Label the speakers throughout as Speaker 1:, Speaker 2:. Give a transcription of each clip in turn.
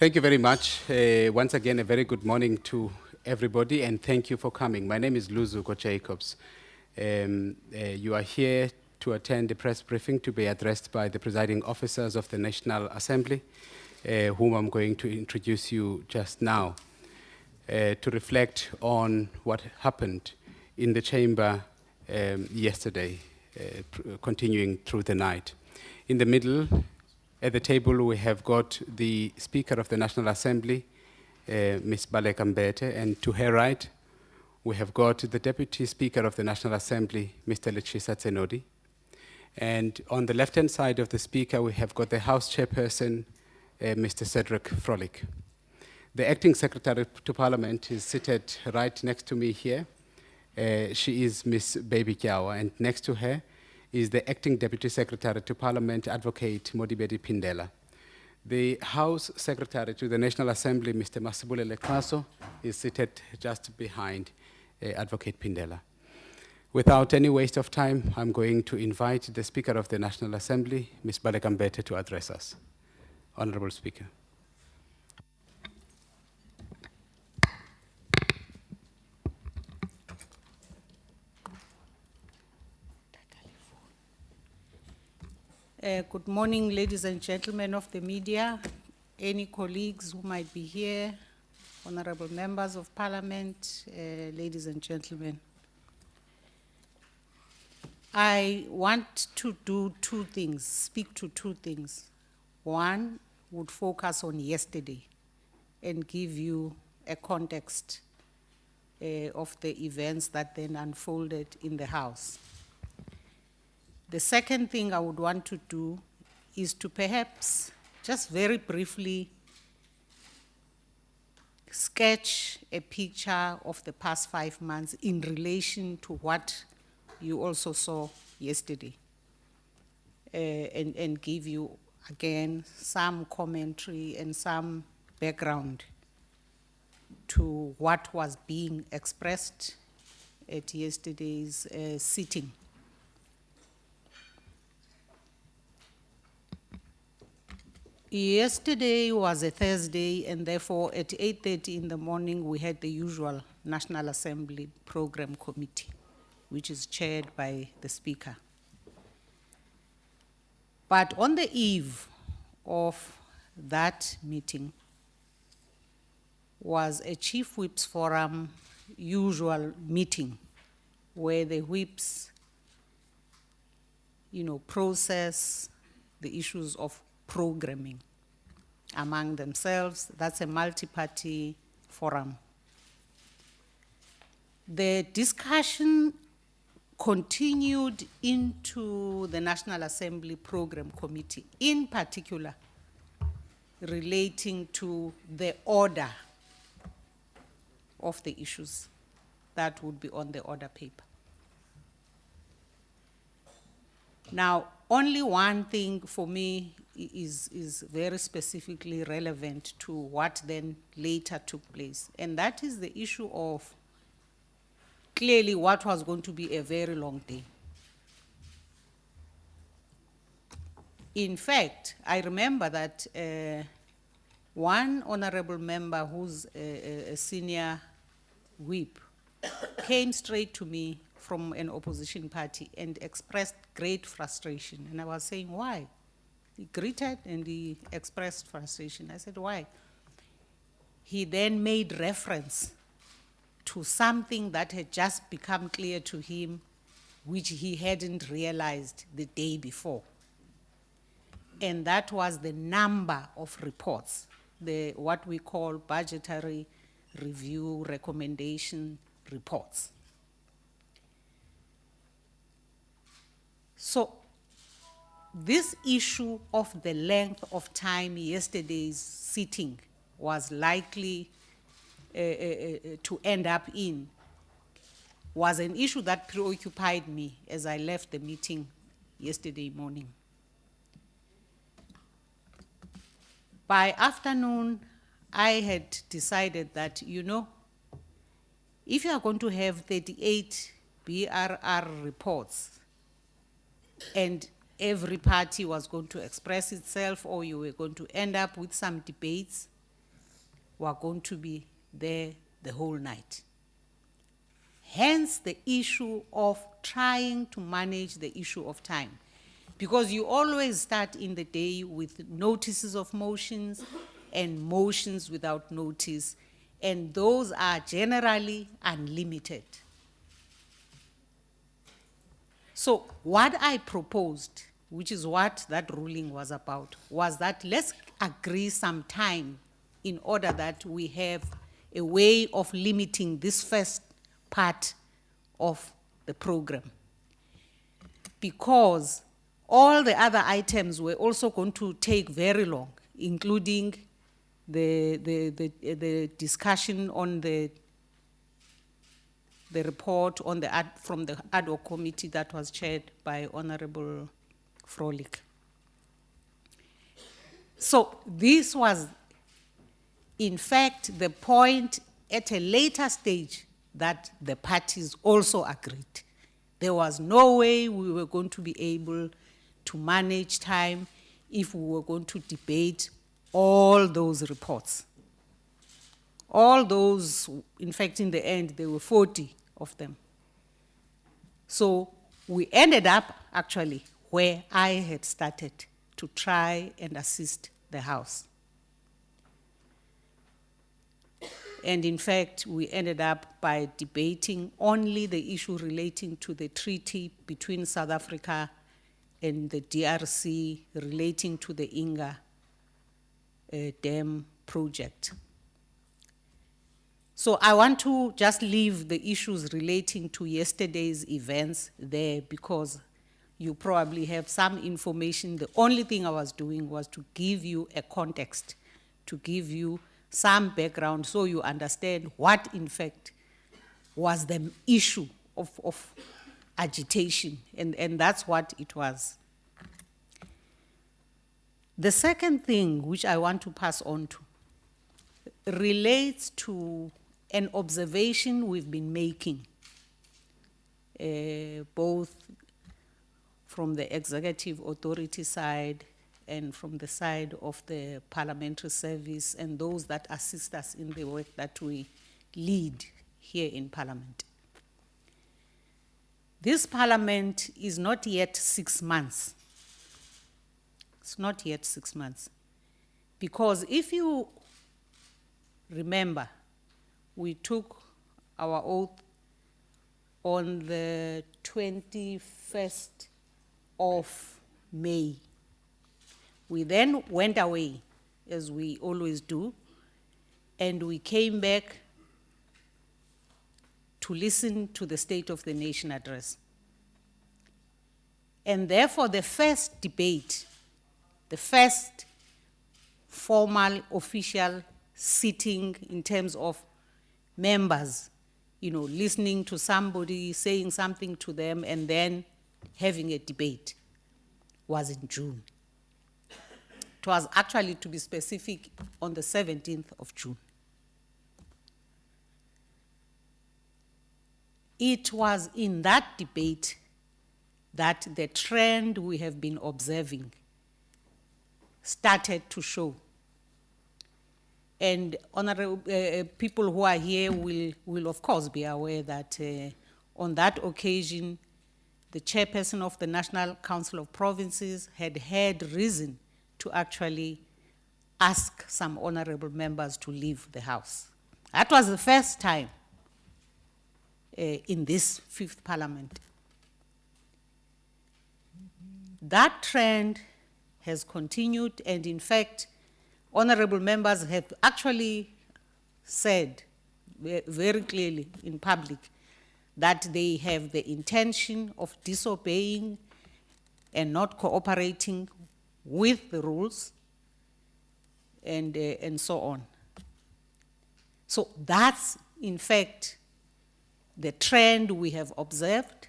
Speaker 1: Thank you very much. Once again, a very good morning to everybody, and thank you for coming. My name is Luzuko Jacobs. You are here to attend the press briefing to be addressed by the presiding officers of the National Assembly, whom I'm going to introduce you just now, to reflect on what happened in the chamber yesterday, continuing through the night. In the middle, at the table, we have got the Speaker of the National Assembly, Ms. Baleka Mbete, and to her right, we have got the Deputy Speaker of the National Assembly, Mr. Lechisa Tsenodi. And on the left-hand side of the Speaker, we have got the House Chairperson, Mr. Cedric Frolick. The Acting Secretary to Parliament is seated right next to me here. She is Ms. Baby Kyawa, and next to her is the Acting Deputy Secretary to Parliament, Advocate Modibedi Pindela. The House Secretary to the National Assembly, Mr. Masibule Lekwaso, is seated just behind Advocate Pindela. Without any waste of time, I'm going to invite the Speaker of the National Assembly, Ms. Baleka Mbete, to address us. Honorable Speaker.
Speaker 2: Good morning, ladies and gentlemen of the media, any colleagues who might be here, honorable members of parliament, ladies and gentlemen. I want to do two things, speak to two things. One would focus on yesterday and give you a context of the events that then unfolded in the House. The second thing I would want to do is to perhaps just very briefly sketch a picture of the past 5 months in relation to what you also saw yesterday, and give you, again, some commentary and some background to what was being expressed at yesterday's sitting. Yesterday was a Thursday, and therefore at 8:30 in the morning, we had the usual National Assembly Program Committee, which is chaired by the Speaker. But on the eve of that meeting was a Chief Whips Forum usual meeting where the whips, process the issues of programming among themselves. That's a multi-party forum. The discussion continued into the National Assembly Program Committee, in particular relating to the order of the issues that would be on the order paper. Now, only one thing for me is very specifically relevant to what then later took place, and that is the issue of clearly what was going to be a very long day. In fact, I remember that one honorable member who's a senior whip came straight to me from an opposition party and expressed great frustration. And I was saying, why? He greeted and he expressed frustration. I said, why? He then made reference to something that had just become clear to him, which he hadn't realized the day before. And that was the number of reports, what we call budgetary review recommendation reports. So this issue of the length of time yesterday's sitting was likely to end up in was an issue that preoccupied me as I left the meeting yesterday morning. By afternoon, I had decided that, if you are going to have 38 BRR reports and every party was going to express itself, or you were going to end up with some debates, were going to be there the whole night. Hence the issue of trying to manage the issue of time. Because you always start in the day with notices of motions and motions without notice, and those are generally unlimited. So what I proposed, which is what that ruling was about, was that let's agree some time in order that we have a way of limiting this first part of the program. Because all the other items were also going to take very long, including the discussion on the report on from the ad hoc committee that was chaired by Honorable Frolik. So this was, in fact, the point at a later stage that the parties also agreed. There was no way we were going to be able to manage time if we were going to debate all those reports. All those, in fact, in the end, there were 40 of them. So we ended up actually where I had started to try and assist the House. And in fact, we ended up by debating only the issue relating to the treaty between South Africa and the DRC relating to the Inga dam project. So I want to just leave the issues relating to yesterday's events there because you probably have some information. The only thing I was doing was to give you a context, to give you some background so you understand what, in fact, was the issue of agitation, and that's what it was. The second thing which I want to pass on to relates to an observation we've been making, both from the executive authority side and from the side of the parliamentary service and those that assist us in the work that we lead here in Parliament. This Parliament is not yet 6 months. It's not yet 6 months. Because if you remember, we took our oath on the 21st of May. We then went away, as we always do, and we came back to listen to the State of the Nation address. And therefore, the first debate, the first formal, official sitting in terms of members, listening to somebody, saying something to them, and then having a debate, was in June. It was actually, to be specific, on the 17th of June. It was in that debate that the trend we have been observing started to show. And honorable people who are here will of course be aware that on that occasion, the chairperson of the National Council of Provinces had reason to actually ask some honorable members to leave the House. That was the first time in this 5th Parliament. That trend has continued, and in fact, honorable members have actually said very clearly in public that they have the intention of disobeying and not cooperating with the rules and so on. So that's, in fact, the trend we have observed.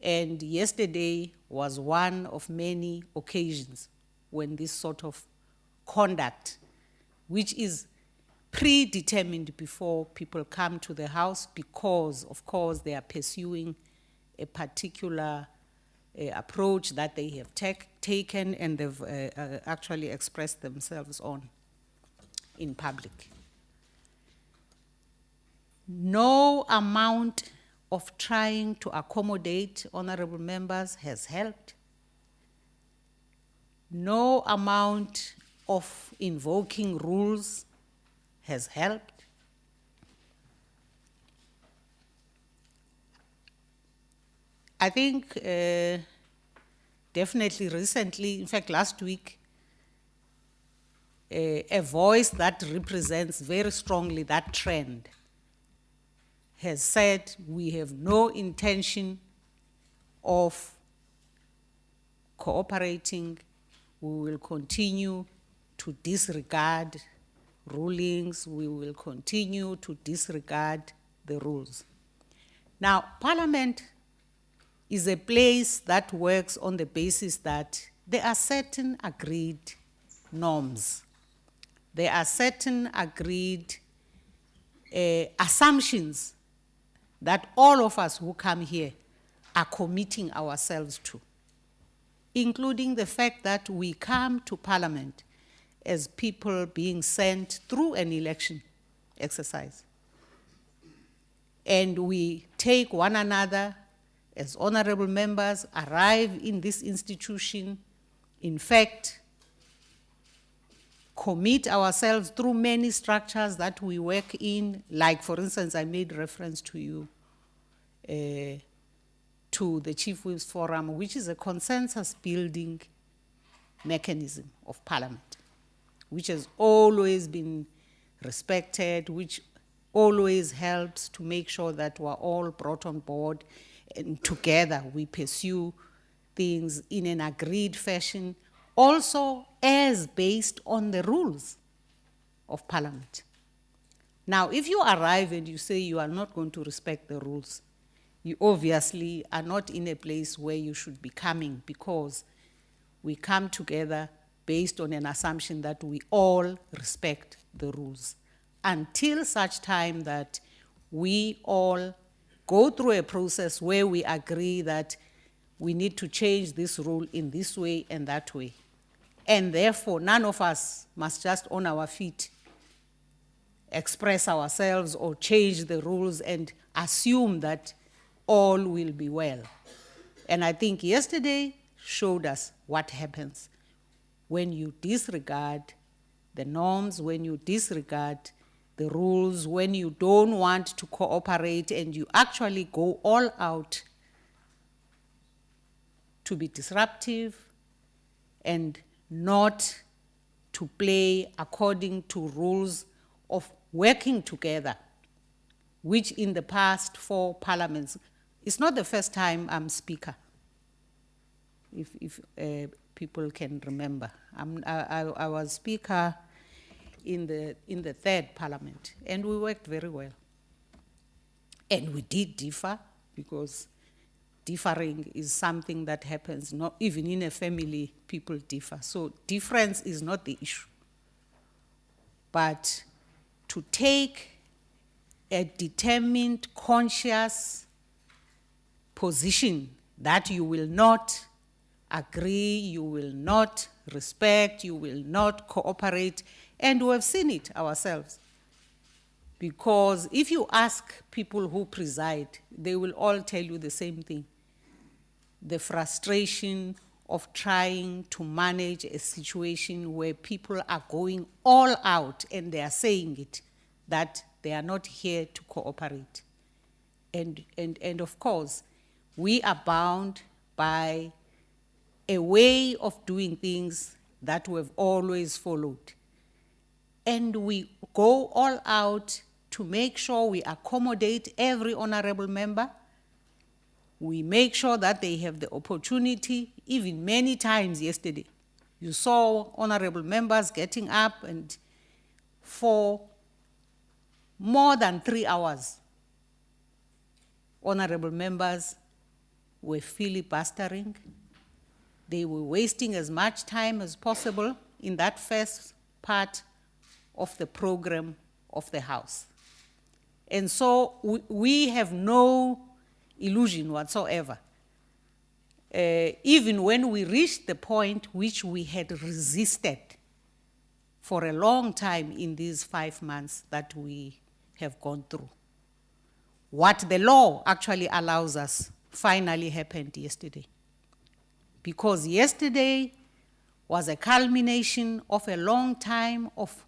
Speaker 2: And yesterday was one of many occasions when this sort of conduct, which is predetermined before people come to the House because, of course, they are pursuing a particular approach that they have taken and they've actually expressed themselves on. in public. No amount of trying to accommodate honorable members has helped. No amount of invoking rules has helped. I think definitely recently, in fact last week, a voice that represents very strongly that trend has said we have no intention of cooperating. We will continue to disregard rulings. We will continue to disregard the rules. Now, Parliament is a place that works on the basis that there are certain agreed norms. There are certain agreed assumptions that all of us who come here are committing ourselves to, including the fact that we come to Parliament as people being sent through an election exercise. And we take one another as honorable members, arrive in this institution, in fact, commit ourselves through many structures that we work in, like, for instance, I made reference to you, to the Chief Whips Forum, which is a consensus-building mechanism of Parliament, which has always been respected, which always helps to make sure that we're all brought on board and together we pursue things in an agreed fashion, also as based on the rules of Parliament. Now, if you arrive and you say you are not going to respect the rules, you obviously are not in a place where you should be coming, because we come together based on an assumption that we all respect the rules until such time that we all go through a process where we agree that we need to change this rule in this way and that way. And therefore, none of us must just on our feet express ourselves or change the rules and assume that all will be well. And I think yesterday showed us what happens when you disregard the norms, when you disregard the rules, when you don't want to cooperate and you actually go all out to be disruptive and not to play according to rules of working together, which in the past 4 parliaments, it's not the first time I'm speaker, if people can remember. I was speaker in the 3rd parliament, and we worked very well. And we did differ, because differing is something that happens, not even in a family, people differ. So difference is not the issue. But to take a determined, conscious position that you will not agree, you will not respect, you will not cooperate, and we have seen it ourselves. Because if you ask people who preside, they will all tell you the same thing. The frustration of trying to manage a situation where people are going all out and they are saying it, that they are not here to cooperate. And of course, we are bound by a way of doing things that we have always followed. And we go all out to make sure we accommodate every honorable member. We make sure that they have the opportunity, even many times yesterday. You saw honorable members getting up and for more than 3 hours, honorable members were filibustering. They were wasting as much time as possible in that first part of the program of the House. And so we have no illusion whatsoever. Even when we reached the point which we had resisted for a long time in these 5 months that we have gone through. What the law actually allows us finally happened yesterday. Because yesterday was a culmination of a long time of,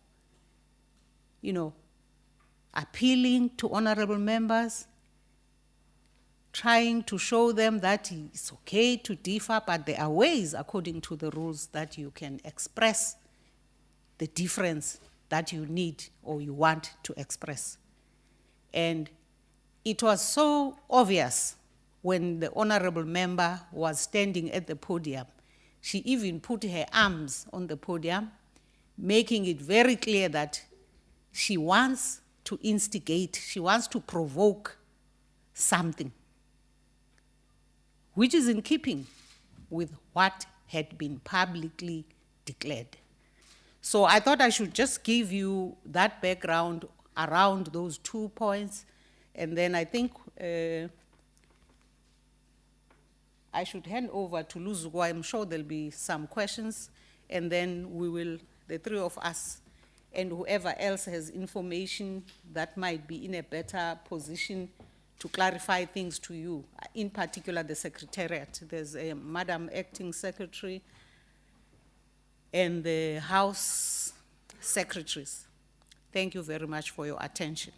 Speaker 2: appealing to honorable members, trying to show them that it's okay to differ, but there are ways, according to the rules, that you can express the difference that you need or you want to express. And it was so obvious when the honorable member was standing at the podium. She even put her arms on the podium, making it very clear that she wants to instigate, she wants to provoke something, which is in keeping with what had been publicly declared. So I thought I should just give you that background around those 2 points, and then I think I should hand over to Luzuko. I'm sure there'll be some questions, and then we will, the three of us, and whoever else has information that might be in a better position to clarify things to you, in particular the Secretariat. There's a Madam Acting Secretary and the House Secretaries. Thank you very much for your attention.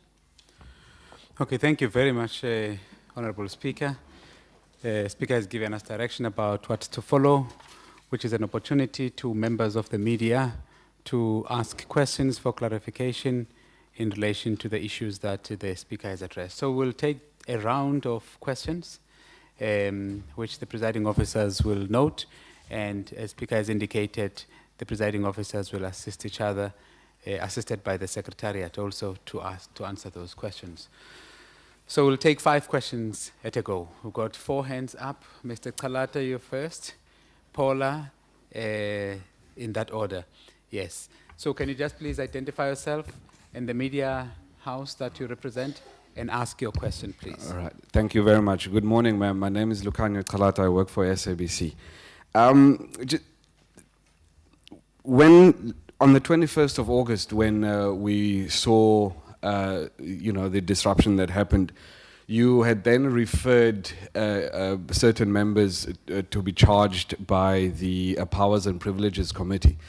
Speaker 1: Okay, thank you very much, Honorable Speaker. Speaker has given us direction about what to follow, which is an opportunity to members of the media to ask questions for clarification in relation to the issues that the Speaker has addressed. So we'll take a round of questions, which the presiding officers will note, and as Speaker has indicated, the presiding officers will assist each other, assisted by the Secretariat also to answer those questions. So we'll take 5 questions at a go. We've got 4 hands up. Mr. Kalata, you first. Paula, in that order. Yes. So can you just please identify yourself and the media house that you represent and ask your question, please.
Speaker 3: All right. Thank you very much. Good morning, ma'am. My name is Lucanio Kalata. I work for SABC. When, on the 21st of August, when we saw the disruption that happened, you had then referred certain members to be charged by the Powers and Privileges Committee.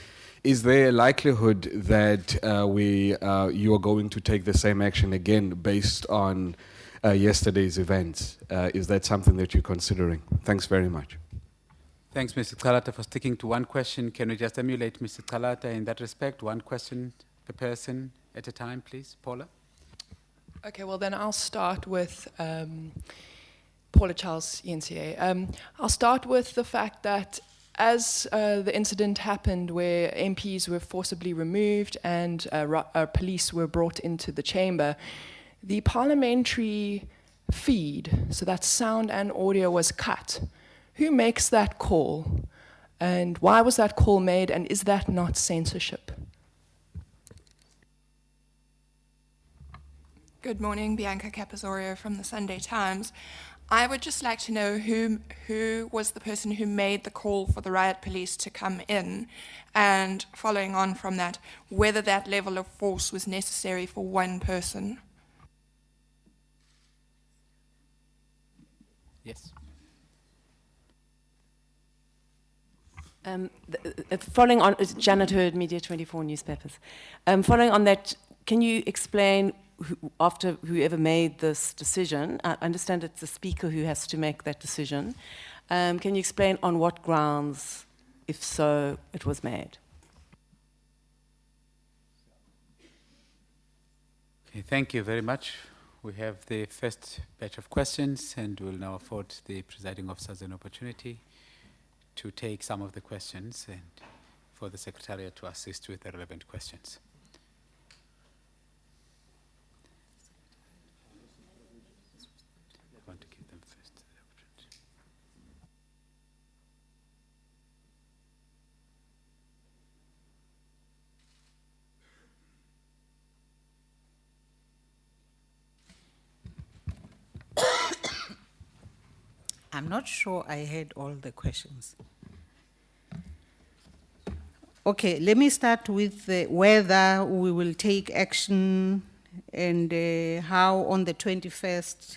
Speaker 3: Is there a likelihood that you are going to take the same action again based on yesterday's events? Is that something that you're considering? Thanks very much.
Speaker 1: Thanks, Mr. Kalata, for sticking to one question. Can we just emulate Mr. Kalata in that respect? One question per person at a time, please. Paula?
Speaker 4: Okay, well then I'll start with Paula Charles, ENCA. I'll start with the fact that as the incident happened where MPs were forcibly removed and police were brought into the chamber, the parliamentary feed, so that sound and audio, was cut. Who makes that call? And why was that call made, and is that not censorship?
Speaker 5: Good morning, Bianca Capozorio from the Sunday Times. I would just like to know who was the person who made the call for the riot police to come in, and following on from that, whether that level of force was necessary for one person.
Speaker 1: Yes.
Speaker 6: Following on, Janet Hurd, Media 24 newspapers. Following on that, can you explain, after whoever made this decision, I understand it's the Speaker who has to make that decision, can you explain on what grounds, if so, it was made?
Speaker 1: Okay, thank you very much. We have the first batch of questions, and we'll now afford the presiding officers an opportunity to take some of the questions and for the Secretariat to assist with the relevant questions. I want to give them first the opportunity.
Speaker 2: I'm not sure I heard all the questions. Okay, let me start with whether we will take action and how on the 21st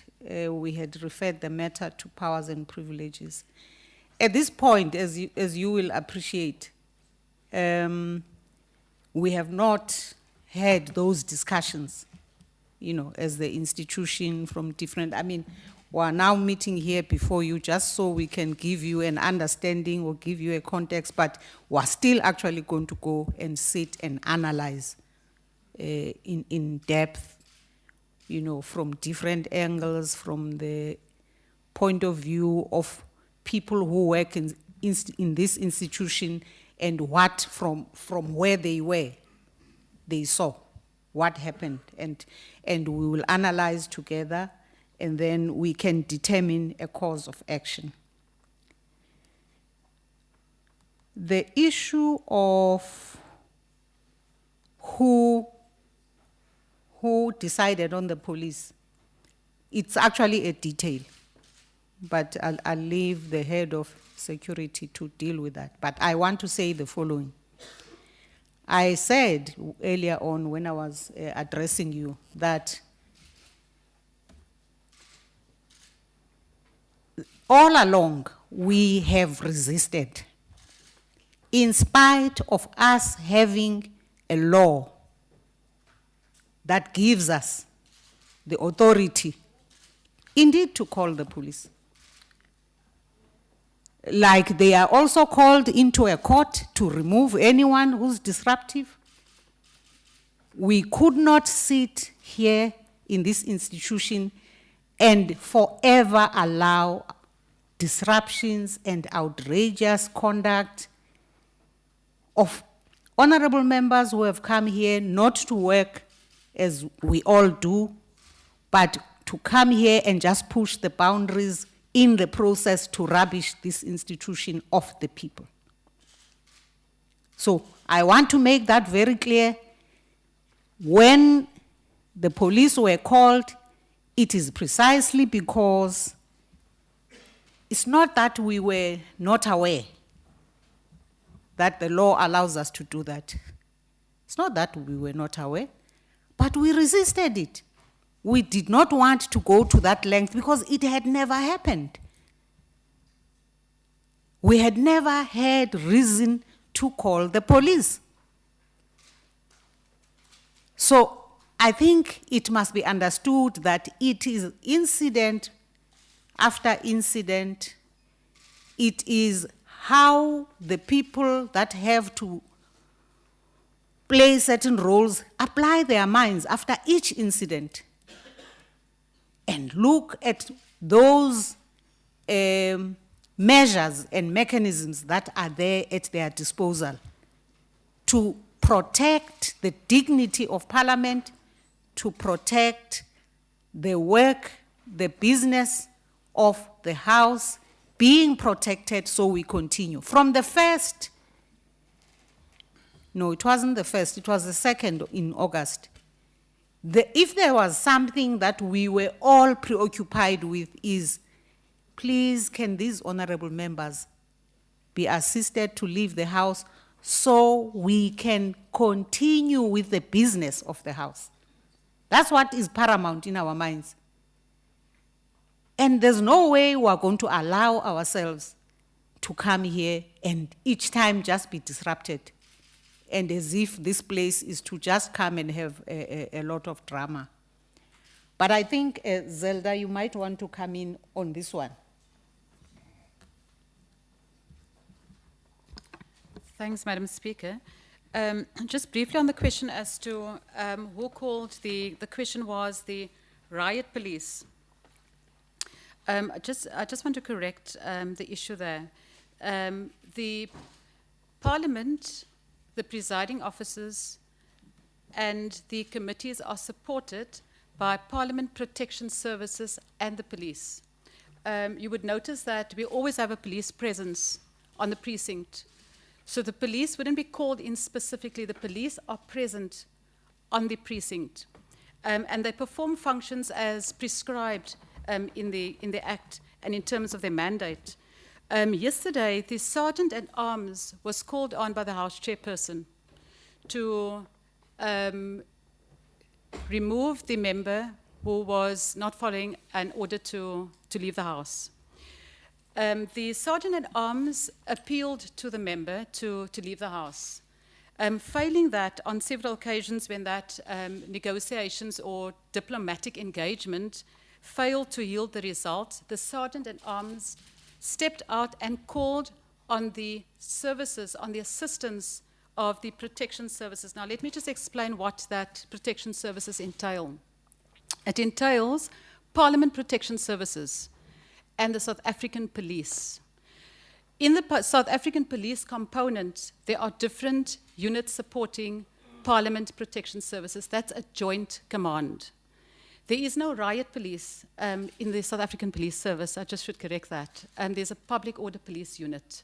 Speaker 2: we had referred the matter to powers and privileges. At this point, as you will appreciate, we have not had those discussions, you know, as the institution from different, I mean, we are now meeting here before you just so we can give you an understanding or give you a context, but we're still actually going to go and sit and analyze in depth, you know, from different angles, from the point of view of people who work in this institution and what from where they were, they saw what happened, and we will analyze together, and then we can determine a course of action. The issue of who decided on the police, it's actually a detail, but I'll leave the head of security to deal with that. But I want to say the following. I said earlier on when I was addressing you that all along we have resisted, in spite of us having a law that gives us the authority, indeed, to call the police. Like they are also called into a court to remove anyone who's disruptive. We could not sit here in this institution and forever allow disruptions and outrageous conduct of honorable members who have come here not to work as we all do, but to come here and just push the boundaries in the process to rubbish this institution of the people. So I want to make that very clear. When the police were called, it is precisely because it's not that we were not aware that the law allows us to do that. It's not that we were not aware, but we resisted it. We did not want to go to that length because it had never happened. We had never had reason to call the police. So I think it must be understood that it is incident after incident. It is how the people that have to play certain roles apply their minds after each incident and look at those measures and mechanisms that are there at their disposal to protect the dignity of Parliament, to protect the work, the business of the House being protected, so we continue. From the first, no, it wasn't the first, it was the second in August. If there was something that we were all preoccupied with is, please, can these honorable members be assisted to leave the House so we can continue with the business of the House? That's what is paramount in our minds. And there's no way we're going to allow ourselves to come here and each time just be disrupted, and as if this place is to just come and have a lot of drama. But I think, Zelda, you might want to come in on this one.
Speaker 7: Thanks, Madam Speaker. Just briefly on the question as to who called the question was the riot police. I just want to correct the issue there. The Parliament, the presiding officers, and the committees are supported by Parliament Protection Services and the police. You would notice that we always have a police presence on the precinct. So the police wouldn't be called in specifically. The police are present on the precinct. And they perform functions as prescribed in the Act and in terms of their mandate. Yesterday, the Sergeant at Arms was called on by the House Chairperson to remove the member who was not following an order to leave the House. The Sergeant at Arms appealed to the member to leave the House. Failing that, on several occasions when that negotiations or diplomatic engagement failed to yield the result, the Sergeant at Arms stepped out and called on the services, on the assistance of the protection services. Now, let me just explain what that protection services entail. It entails Parliament Protection Services and the South African Police. In the South African Police component, there are different units supporting Parliament Protection Services. That's a joint command. There is no riot police in the South African Police Service. I just should correct that. There's a public order police unit.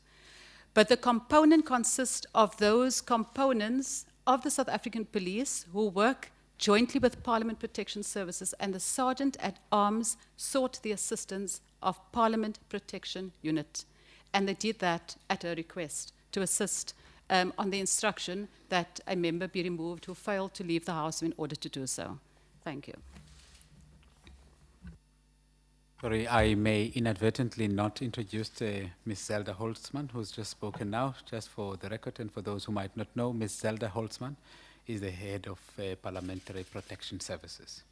Speaker 7: But the component consists of those components of the South African Police who work jointly with Parliament Protection Services, and the Sergeant at Arms sought the assistance of Parliament Protection Unit. And they did that at her request to assist on the instruction that a member be removed who failed to leave the House in order to do so. Thank you.
Speaker 1: Sorry, I may inadvertently not introduce Ms. Zelda Holtzman, who's just spoken now, just for the record and for those who might not know. Ms. Zelda Holtzman is the head of Parliamentary Protection Services.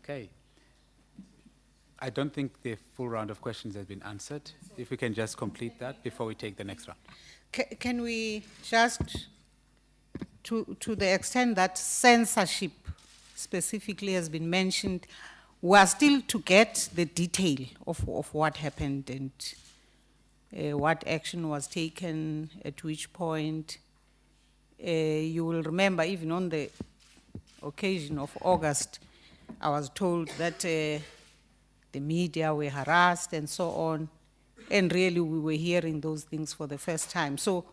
Speaker 1: Okay. I don't think the full round of questions has been answered. If we can just complete that before we take the next round.
Speaker 2: Can we just, to the extent that censorship specifically has been mentioned, we are still to get the detail of what happened and what action was taken, at which point. You will remember, even on the occasion of August, I was told that the media were harassed and so on, and really we were hearing those things for the first time. So,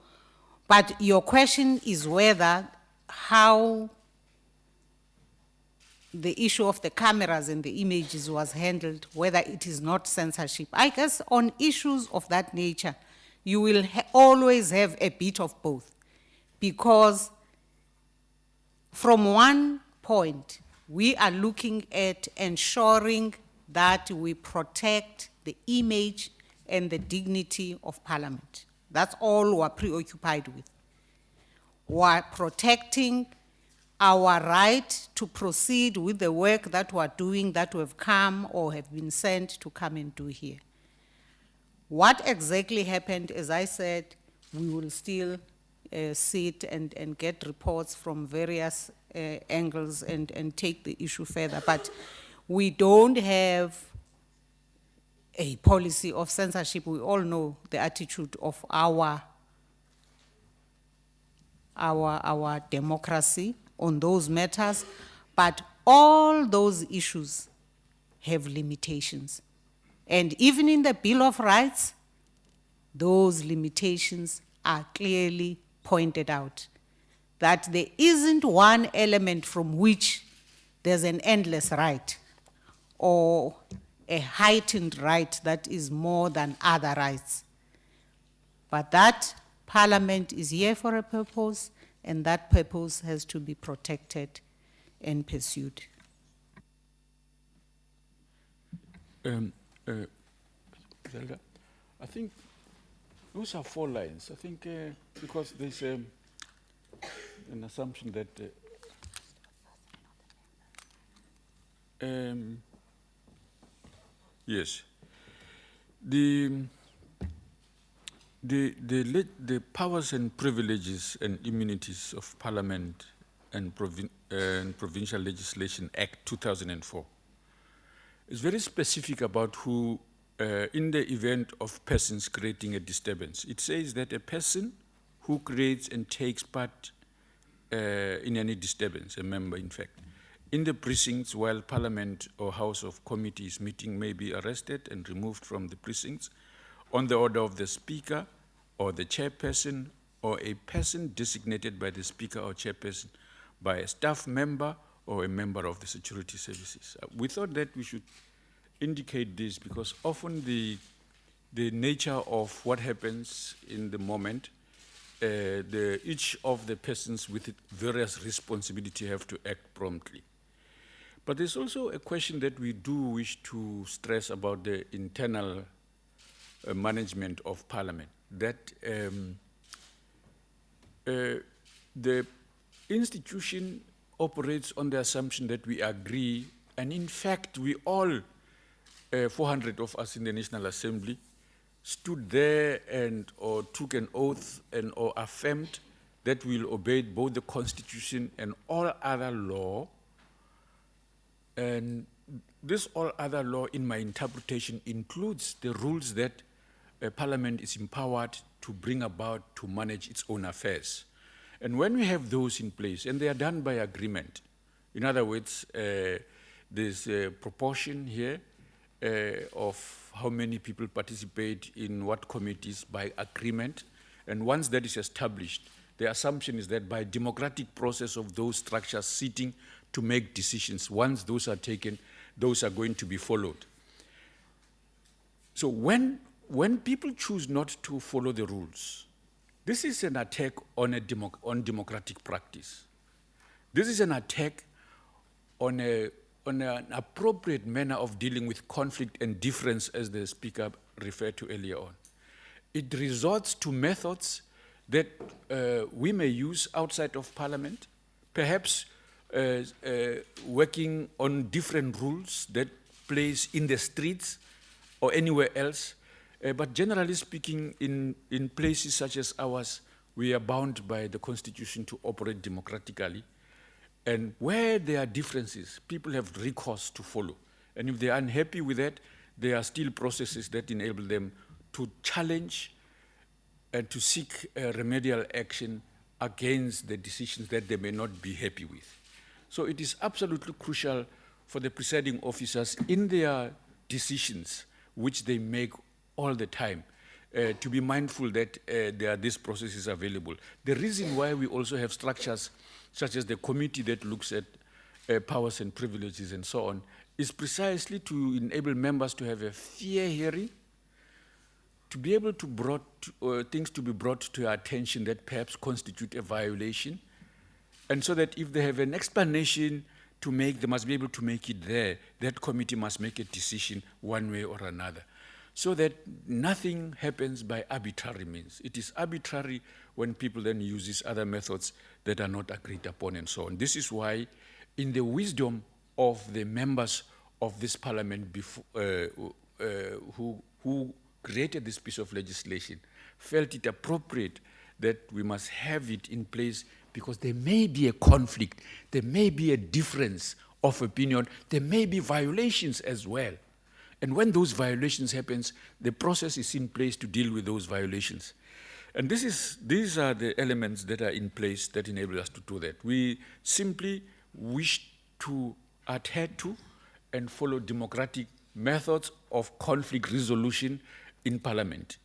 Speaker 2: but your question is whether how the issue of the cameras and the images was handled, whether it is not censorship. I guess on issues of that nature, you will always have a bit of both, because from one point, we are looking at ensuring that we protect the image and the dignity of Parliament. That's all we're preoccupied with. We're protecting our right to proceed with the work that we're doing, that we've come or have been sent to come and do here. What exactly happened, as I said, we will still sit and get reports from various angles and take the issue further. But we don't have a policy of censorship. We all know the attitude of our democracy on those matters, but all those issues have limitations. And even in the Bill of Rights, those limitations are clearly pointed out, that there isn't one element from which there's an endless right or a heightened right that is more than other rights. But that Parliament is here for a purpose, and that purpose has to be protected and pursued.
Speaker 8: Zelda, I think those are 4 lines. I think because there's an assumption that yes, the powers and privileges and immunities of Parliament and Provincial Legislation Act 2004 is very specific about who, in the event of persons creating a disturbance. It says that a person who creates and takes part in any disturbance, a member in fact, in the precincts while Parliament or House of Committee is meeting may be arrested and removed from the precincts on the order of the Speaker or the Chairperson or a person designated by the Speaker or Chairperson by a staff member or a member of the security services. We thought that we should indicate this because often the the nature of what happens in the moment, each of the persons with various responsibility have to act promptly. But there's also a question that we do wish to stress about the internal management of Parliament, that the institution operates on the assumption that we agree, and in fact, we all, 400 of us in the National Assembly, stood there and or took an oath and or affirmed that we will obey both the Constitution and all other law. And this all other law, in my interpretation, includes the rules that Parliament is empowered to bring about to manage its own affairs. And when we have those in place, and they are done by agreement, in other words, there's a proportion here of how many people participate in what committees by agreement, and once that is established, the assumption is that by democratic process of those structures sitting to make decisions, once those are taken, those are going to be followed. So when people choose not to follow the rules, this is an attack on on democratic practice. This is an attack on an appropriate manner of dealing with conflict and difference, as the speaker referred to earlier on. It resorts to methods that we may use outside of Parliament, perhaps working on different rules that place in the streets or anywhere else. But generally speaking, in places such as ours, we are bound by the Constitution to operate democratically. And where there are differences, people have recourse to follow. And if they are unhappy with that, there are still processes that enable them to challenge and to seek remedial action against the decisions that they may not be happy with. So it is absolutely crucial for the presiding officers in their decisions, which they make all the time, to be mindful that there are these processes available. The reason why we also have structures such as the committee that looks at powers and privileges and so on is precisely to enable members to have a fair hearing, to be able to things to be brought to your attention that perhaps constitute a violation, and so that if they have an explanation to make, they must be able to make it there. That committee must make a decision one way or another, so that nothing happens by arbitrary means. It is arbitrary when people then use these other methods that are not agreed upon and so on. This is why, in the wisdom of the members of this Parliament who created this piece of legislation, felt it appropriate that we must have it in place, because there may be a conflict, there may be a difference of opinion, there may be violations as well. And when those violations happen, the process is in place to deal with those violations. And these are the elements that are in place that enable us to do that. We simply wish to adhere to and follow democratic methods of conflict resolution in Parliament.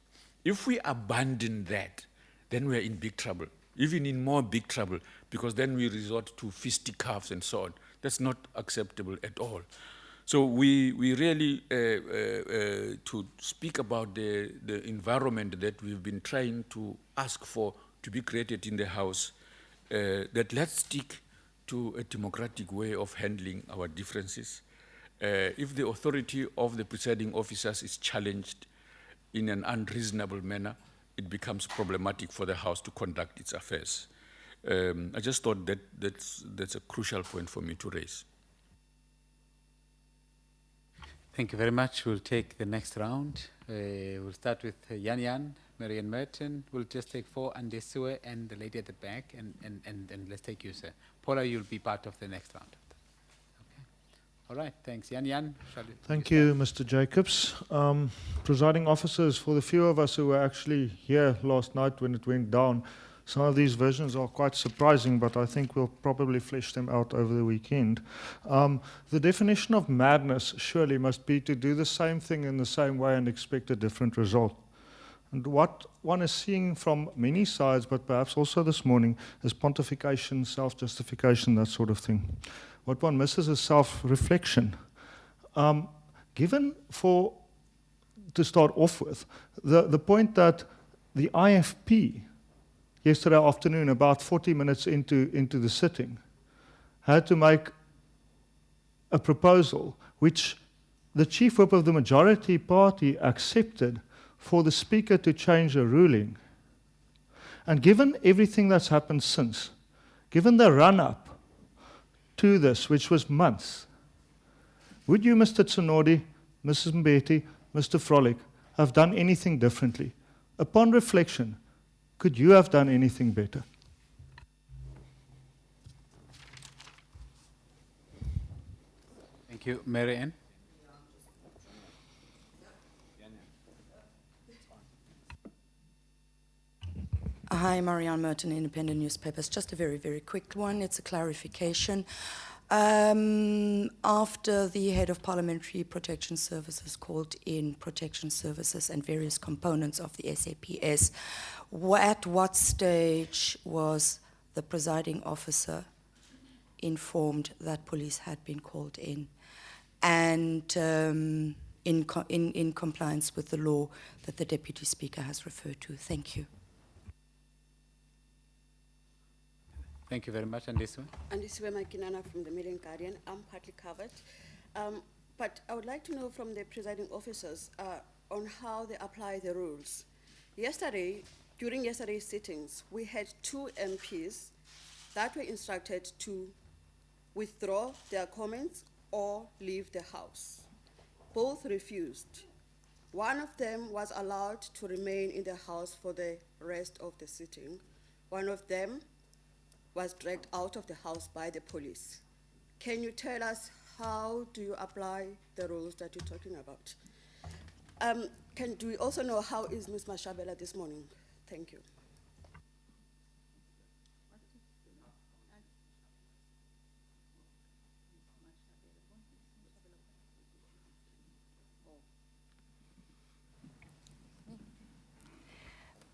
Speaker 8: If we abandon that, then we are in big trouble, even in more big trouble, because then we resort to fisticuffs and so on. That's not acceptable at all. So we really, to speak about the environment that we've been trying to ask for to be created in the House, that let's stick to a democratic way of handling our differences. If the authority of the presiding officers is challenged in an unreasonable manner, it becomes problematic for the House to conduct its affairs. I just thought that that's a crucial point for me to raise.
Speaker 1: Thank you very much. We'll take the next round. We'll start with Yan, Marian Merton. We'll just take 4, Andesue, and the lady at the back, and let's take you, sir. Paula, you'll be part of the next round. Okay. All right, thanks. Yan, shall we?
Speaker 9: Thank you, Mr. Jacobs. Presiding officers, for the few of us who were actually here last night when it went down, some of these versions are quite surprising, but I think we'll probably flesh them out over the weekend. The definition of madness surely must be to do the same thing in the same way and expect a different result. And what one is seeing from many sides, but perhaps also this morning, is pontification, self-justification, that sort of thing. What one misses is self-reflection. Given for to start off with. The point that the IFP yesterday afternoon, about 40 minutes into the sitting, had to make a proposal which the chief whip of the majority party accepted for the speaker to change a ruling. And given everything that's happened since, given the run-up to this, which was months, would you, Mr. Tsunodi, Mrs. Mbeti, Mr. Frolic, have done anything differently? Upon reflection, could you have done anything better?
Speaker 1: Thank you. Mary Ann?
Speaker 10: Hi, Marianne Merton, Independent Newspapers. Just a very, very quick one. It's a clarification. After the head of Parliamentary Protection Services called in protection services and various components of the SAPS, at what stage was the presiding officer informed that police had been called in, and in compliance with the law that the Deputy Speaker has referred to? Thank you.
Speaker 1: Thank you very much. And this one?
Speaker 11: And this is where Kinana from the Million Guardian. I'm partly covered. But I would like to know from the presiding officers on how they apply the rules. Yesterday, during yesterday's sittings, we had 2 MPs that were instructed to withdraw their comments or leave the House. Both refused. One of them was allowed to remain in the House for the rest of the sitting. One of them was dragged out of the House by the police. Can you tell us how do you apply the rules that you're talking about? Do we also know how is Ms. Mashabela this morning? Thank you.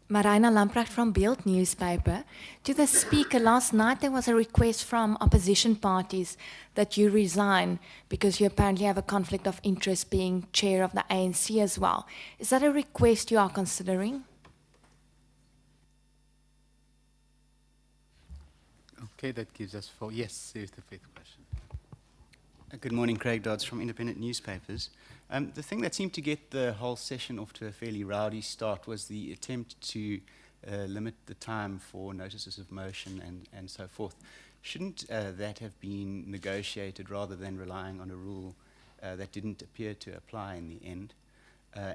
Speaker 12: Marina Lamprecht from Beeld newspaper. To the Speaker, last night there was a request from opposition parties that you resign because you apparently have a conflict of interest being chair of the ANC as well. Is that a request you are considering?
Speaker 1: Okay, that gives us 4. Yes, here's the 5th question.
Speaker 13: Good morning, Craig Dodds from Independent Newspapers. The thing that seemed to get the whole session off to a fairly rowdy start was the attempt to limit the time for notices of motion and so forth. Shouldn't that have been negotiated rather than relying on a rule that didn't appear to apply in the end?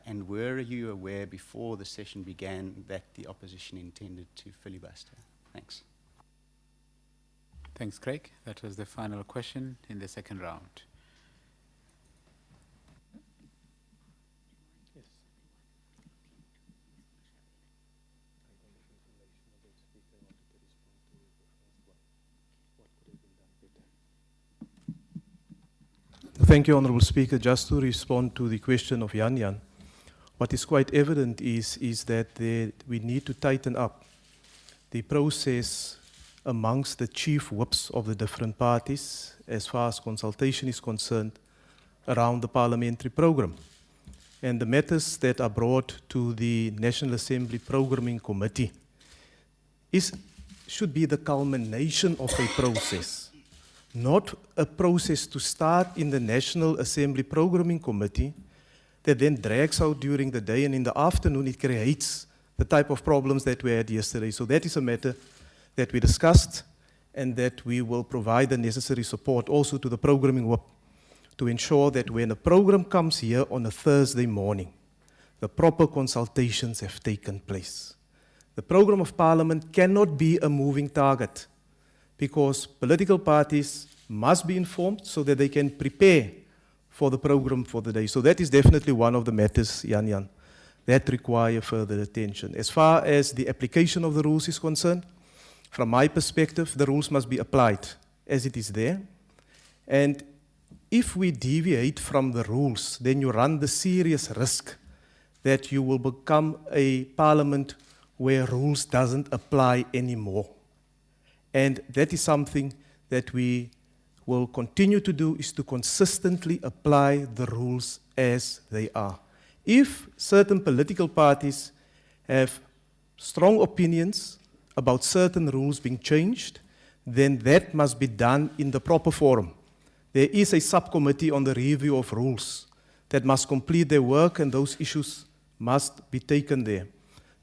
Speaker 13: And were you aware before the session began that the opposition intended to filibuster? Thanks.
Speaker 1: Thanks, Craig. That was the final question in the second round.
Speaker 14: Thank you, Honourable Speaker. Just to respond to the question of Yan, what is quite evident is that we need to tighten up the process amongst the chief whips of the different parties as far as consultation is concerned around the parliamentary program. And the matters that are brought to the National Assembly Programming Committee should be the culmination of a process, not a process to start in the National Assembly Programming Committee that then drags out during the day, and in the afternoon it creates the type of problems that we had yesterday. So that is a matter that we discussed, and that we will provide the necessary support also to the programming whip to ensure that when a program comes here on a Thursday morning, the proper consultations have taken place. The program of Parliament cannot be a moving target, because political parties must be informed so that they can prepare for the program for the day. So that is definitely one of the matters, Yan, that require further attention. As far as the application of the rules is concerned, from my perspective, the rules must be applied as it is there. And if we deviate from the rules, then you run the serious risk that you will become a parliament where rules doesn't apply anymore. And that is something that we will continue to do, is to consistently apply the rules as they are. If certain political parties have strong opinions about certain rules being changed, then that must be done in the proper forum. There is a subcommittee on the review of rules that must complete their work, and those issues must be taken there.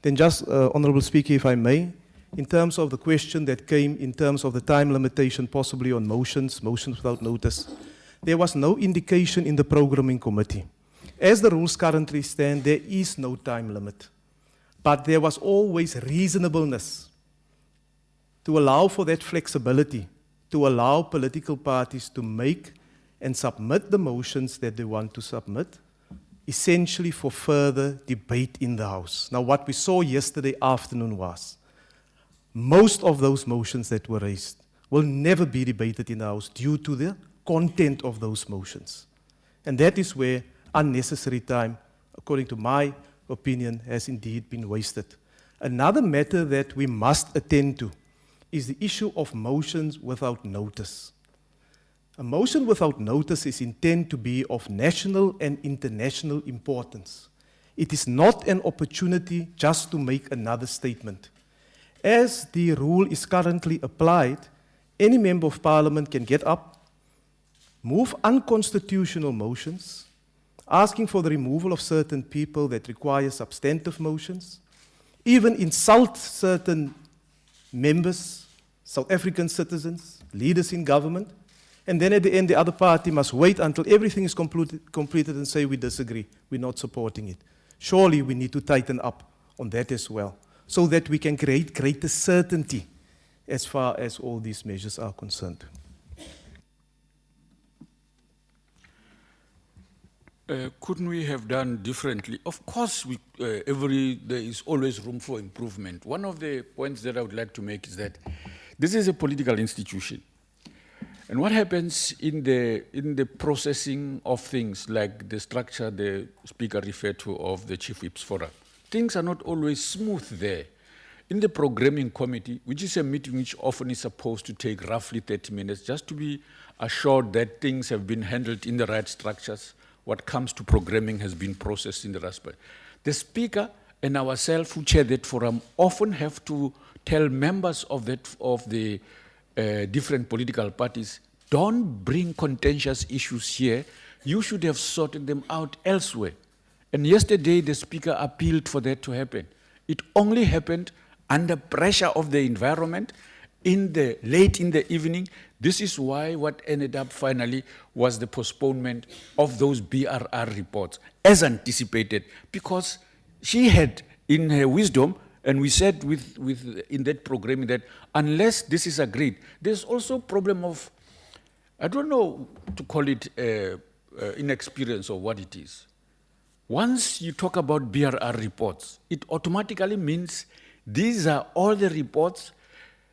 Speaker 14: Then just, Honourable Speaker, if I may, in terms of the question that came in terms of the time limitation possibly on motions without notice, there was no indication in the programming committee. As the rules currently stand, there is no time limit. But there was always reasonableness to allow for that flexibility, to allow political parties to make and submit the motions that they want to submit, essentially for further debate in the House. Now, what we saw yesterday afternoon was most of those motions that were raised will never be debated in the House due to the content of those motions. And that is where unnecessary time, according to my opinion, has indeed been wasted. Another matter that we must attend to is the issue of motions without notice. A motion without notice is intended to be of national and international importance. It is not an opportunity just to make another statement. As the rule is currently applied, any member of parliament can get up, move unconstitutional motions, asking for the removal of certain people that require substantive motions, even insult certain members, South African citizens, leaders in government, and then at the end the other party must wait until everything is completed and say we disagree, we're not supporting it. Surely we need to tighten up on that as well, so that we can create greater certainty as far as all these measures are concerned.
Speaker 8: Couldn't we have done differently? Of course, there is always room for improvement. One of the points that I would like to make is that this is a political institution. And what happens in the processing of things, like the structure the Speaker referred to of the Chief Whips Forum, things are not always smooth there. In the programming committee, which is a meeting which often is supposed to take roughly 30 minutes, just to be assured that things have been handled in the right structures, what comes to programming has been processed in the right way. The Speaker and ourselves who chair that forum often have to tell members of the different political parties, don't bring contentious issues here. You should have sorted them out elsewhere. And yesterday, the Speaker appealed for that to happen. It only happened under pressure of the environment late in the evening. This is why what ended up finally was the postponement of those BRR reports, as anticipated, because she had, in her wisdom, and we said in that programming that unless this is agreed, there's also a problem of, I don't know to call it inexperience or what it is. Once you talk about BRR reports, it automatically means these are all the reports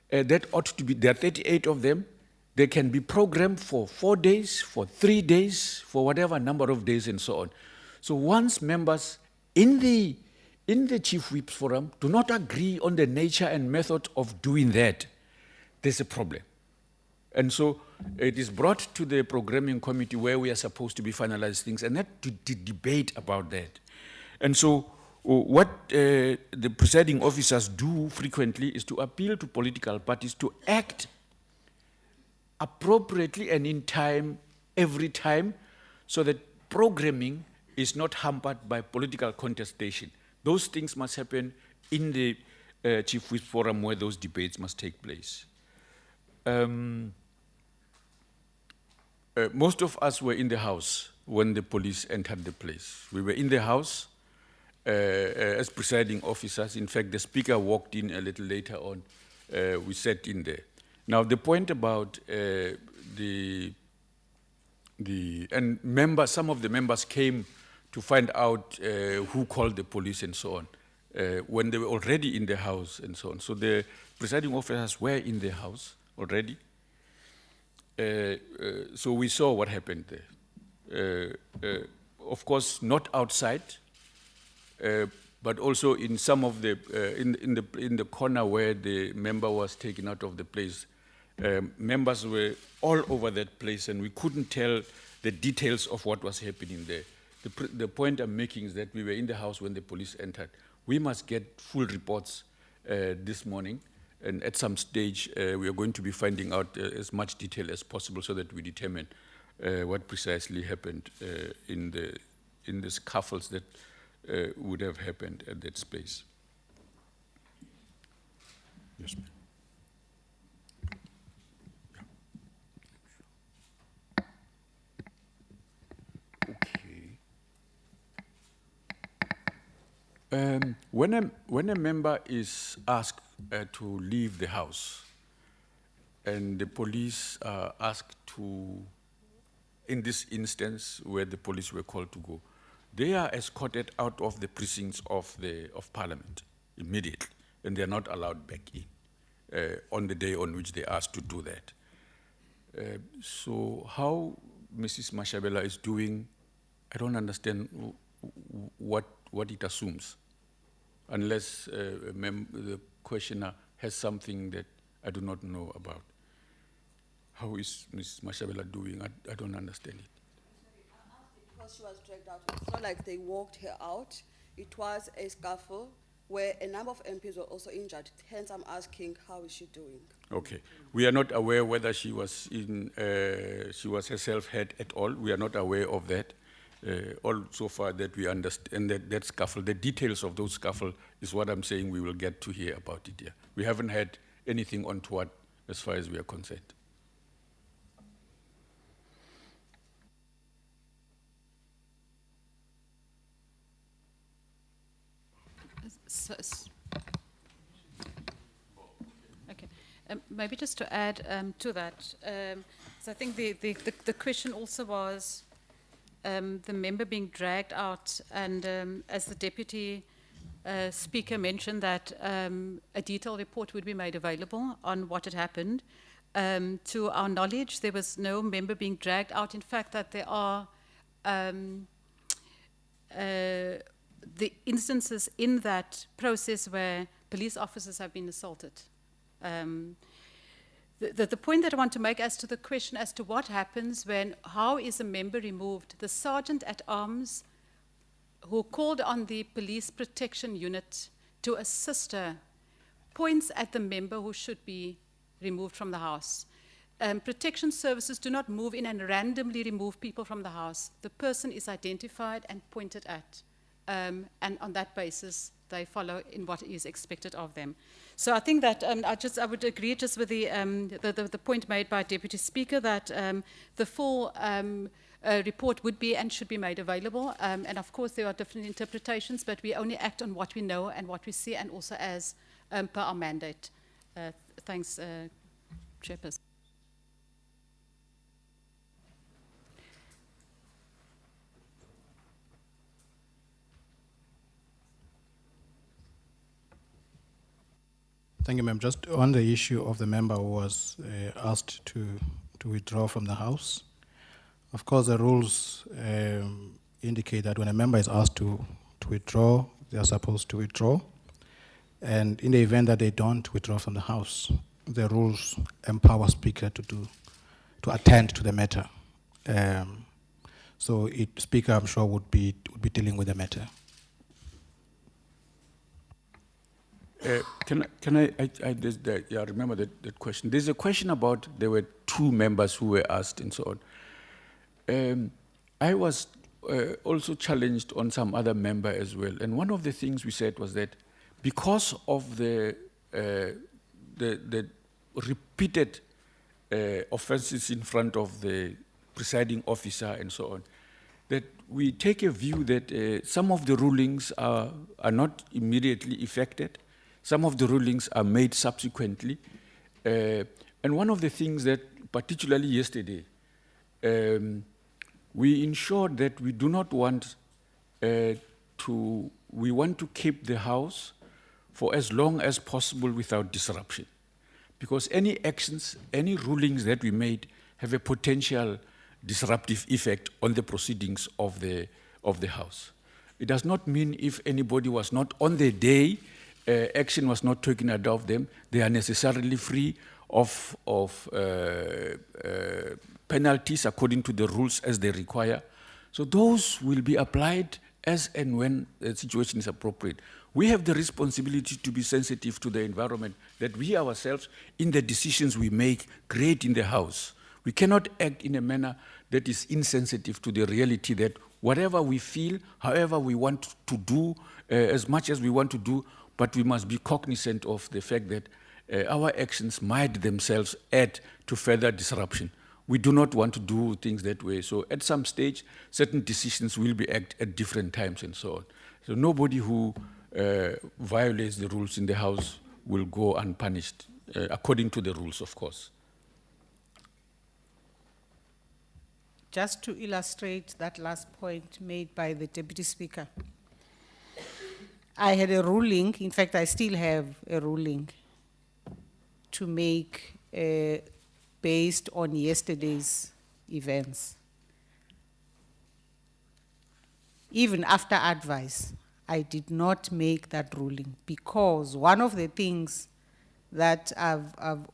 Speaker 8: that ought to be, there are 38 of them. They can be programmed for 4 days, for 3 days, for whatever number of days and so on. So once members in the Chief Whips Forum do not agree on the nature and method of doing that, there's a problem. And so it is brought to the programming committee where we are supposed to be finalizing things and not to debate about that. And so what the presiding officers do frequently is to appeal to political parties to act appropriately and in time, every time, so that programming is not hampered by political contestation. Those things must happen in the Chief Whip Forum where those debates must take place. Most of us were in the house when the police entered the place. We were in the house as presiding officers. In fact, the Speaker walked in a little later on. We sat in there. Now, the point about some of the members came to find out who called the police and so on, when they were already in the house and so on. So the presiding officers were in the house already. So we saw what happened there. Of course, not outside, but also in some of the in the corner where the member was taken out of the place. Members were all over that place, and we couldn't tell the details of what was happening there. the point I'm making is that we were in the house when the police entered. We must get full reports this morning, and at some stage we are going to be finding out as much detail as possible so that we determine what precisely happened in the scuffles that would have happened at that space. Yes, ma'am. When a member is asked to leave the house and the police are asked to, in this instance where the police were called to go, they are escorted out of the precincts of Parliament immediately, and they are not allowed back in on the day on which they are asked to do that. So how Mrs. Mashabela is doing, I don't understand what it assumes, unless the questioner has something that I do not know about. How is Ms. Mashabela doing? I don't understand it.
Speaker 11: Because she was dragged out. It's not like they walked her out. It was a scuffle where a number of MPs were also injured. Hence, I'm asking, how is she doing?
Speaker 8: Okay. We are not aware whether she was herself hurt at all. We are not aware of that. All so far that we understand that scuffle, the details of those scuffle is what I'm saying we will get to hear about it here. We haven't had anything untoward as far as we are concerned.
Speaker 7: Okay. Maybe just to add to that, so I think the question also was the member being dragged out, and as the deputy speaker mentioned that a detailed report would be made available on what had happened. To our knowledge, there was no member being dragged out. In fact, that there are the instances in that process where police officers have been assaulted. The point that I want to make as to the question as to what happens when, how is a member removed, the sergeant at arms who called on the police protection unit to assist her points at the member who should be removed from the house. Protection services do not move in and randomly remove people from the house. The person is identified and pointed at, and on that basis, they follow in what is expected of them. So I think that I would agree just with the point made by Deputy Speaker that the full report would be and should be made available. And of course, there are different interpretations, but we only act on what we know and what we see, and also as per our mandate. Thanks, Chairperson.
Speaker 15: Thank you, ma'am. Just on the issue of the member who was asked to withdraw from the House. Of course, the rules indicate that when a member is asked to withdraw, they are supposed to withdraw. And in the event that they don't withdraw from the House, the rules empower Speaker to attend to the matter. So Speaker, I'm sure, would be dealing with the matter.
Speaker 8: Can I remember that question. There's a question about there were two members who were asked and so on. I was also challenged on some other member as well. And one of the things we said was that because of the repeated offenses in front of the presiding officer and so on, that we take a view that some of the rulings are not immediately effected. Some of the rulings are made subsequently. And one of the things that, particularly yesterday, we ensured that we do not want we want to keep the House for as long as possible without disruption. Because any actions, any rulings that we made have a potential disruptive effect on the proceedings of the House. It does not mean if anybody was not on the day, action was not taken out of them, they are necessarily free of penalties according to the rules as they require. So those will be applied as and when the situation is appropriate. We have the responsibility to be sensitive to the environment that we ourselves, in the decisions we make, create in the House. We cannot act in a manner that is insensitive to the reality that whatever we feel, however we want to do, as much as we want to do, but we must be cognizant of the fact that our actions might themselves add to further disruption. We do not want to do things that way. So at some stage, certain decisions will be acted at different times and so on. So nobody who violates the rules in the House will go unpunished, according to the rules, of course.
Speaker 2: Just to illustrate that last point made by the Deputy Speaker, I had a ruling, in fact, I still have a ruling to make based on yesterday's events. Even after advice, I did not make that ruling because one of the things that I've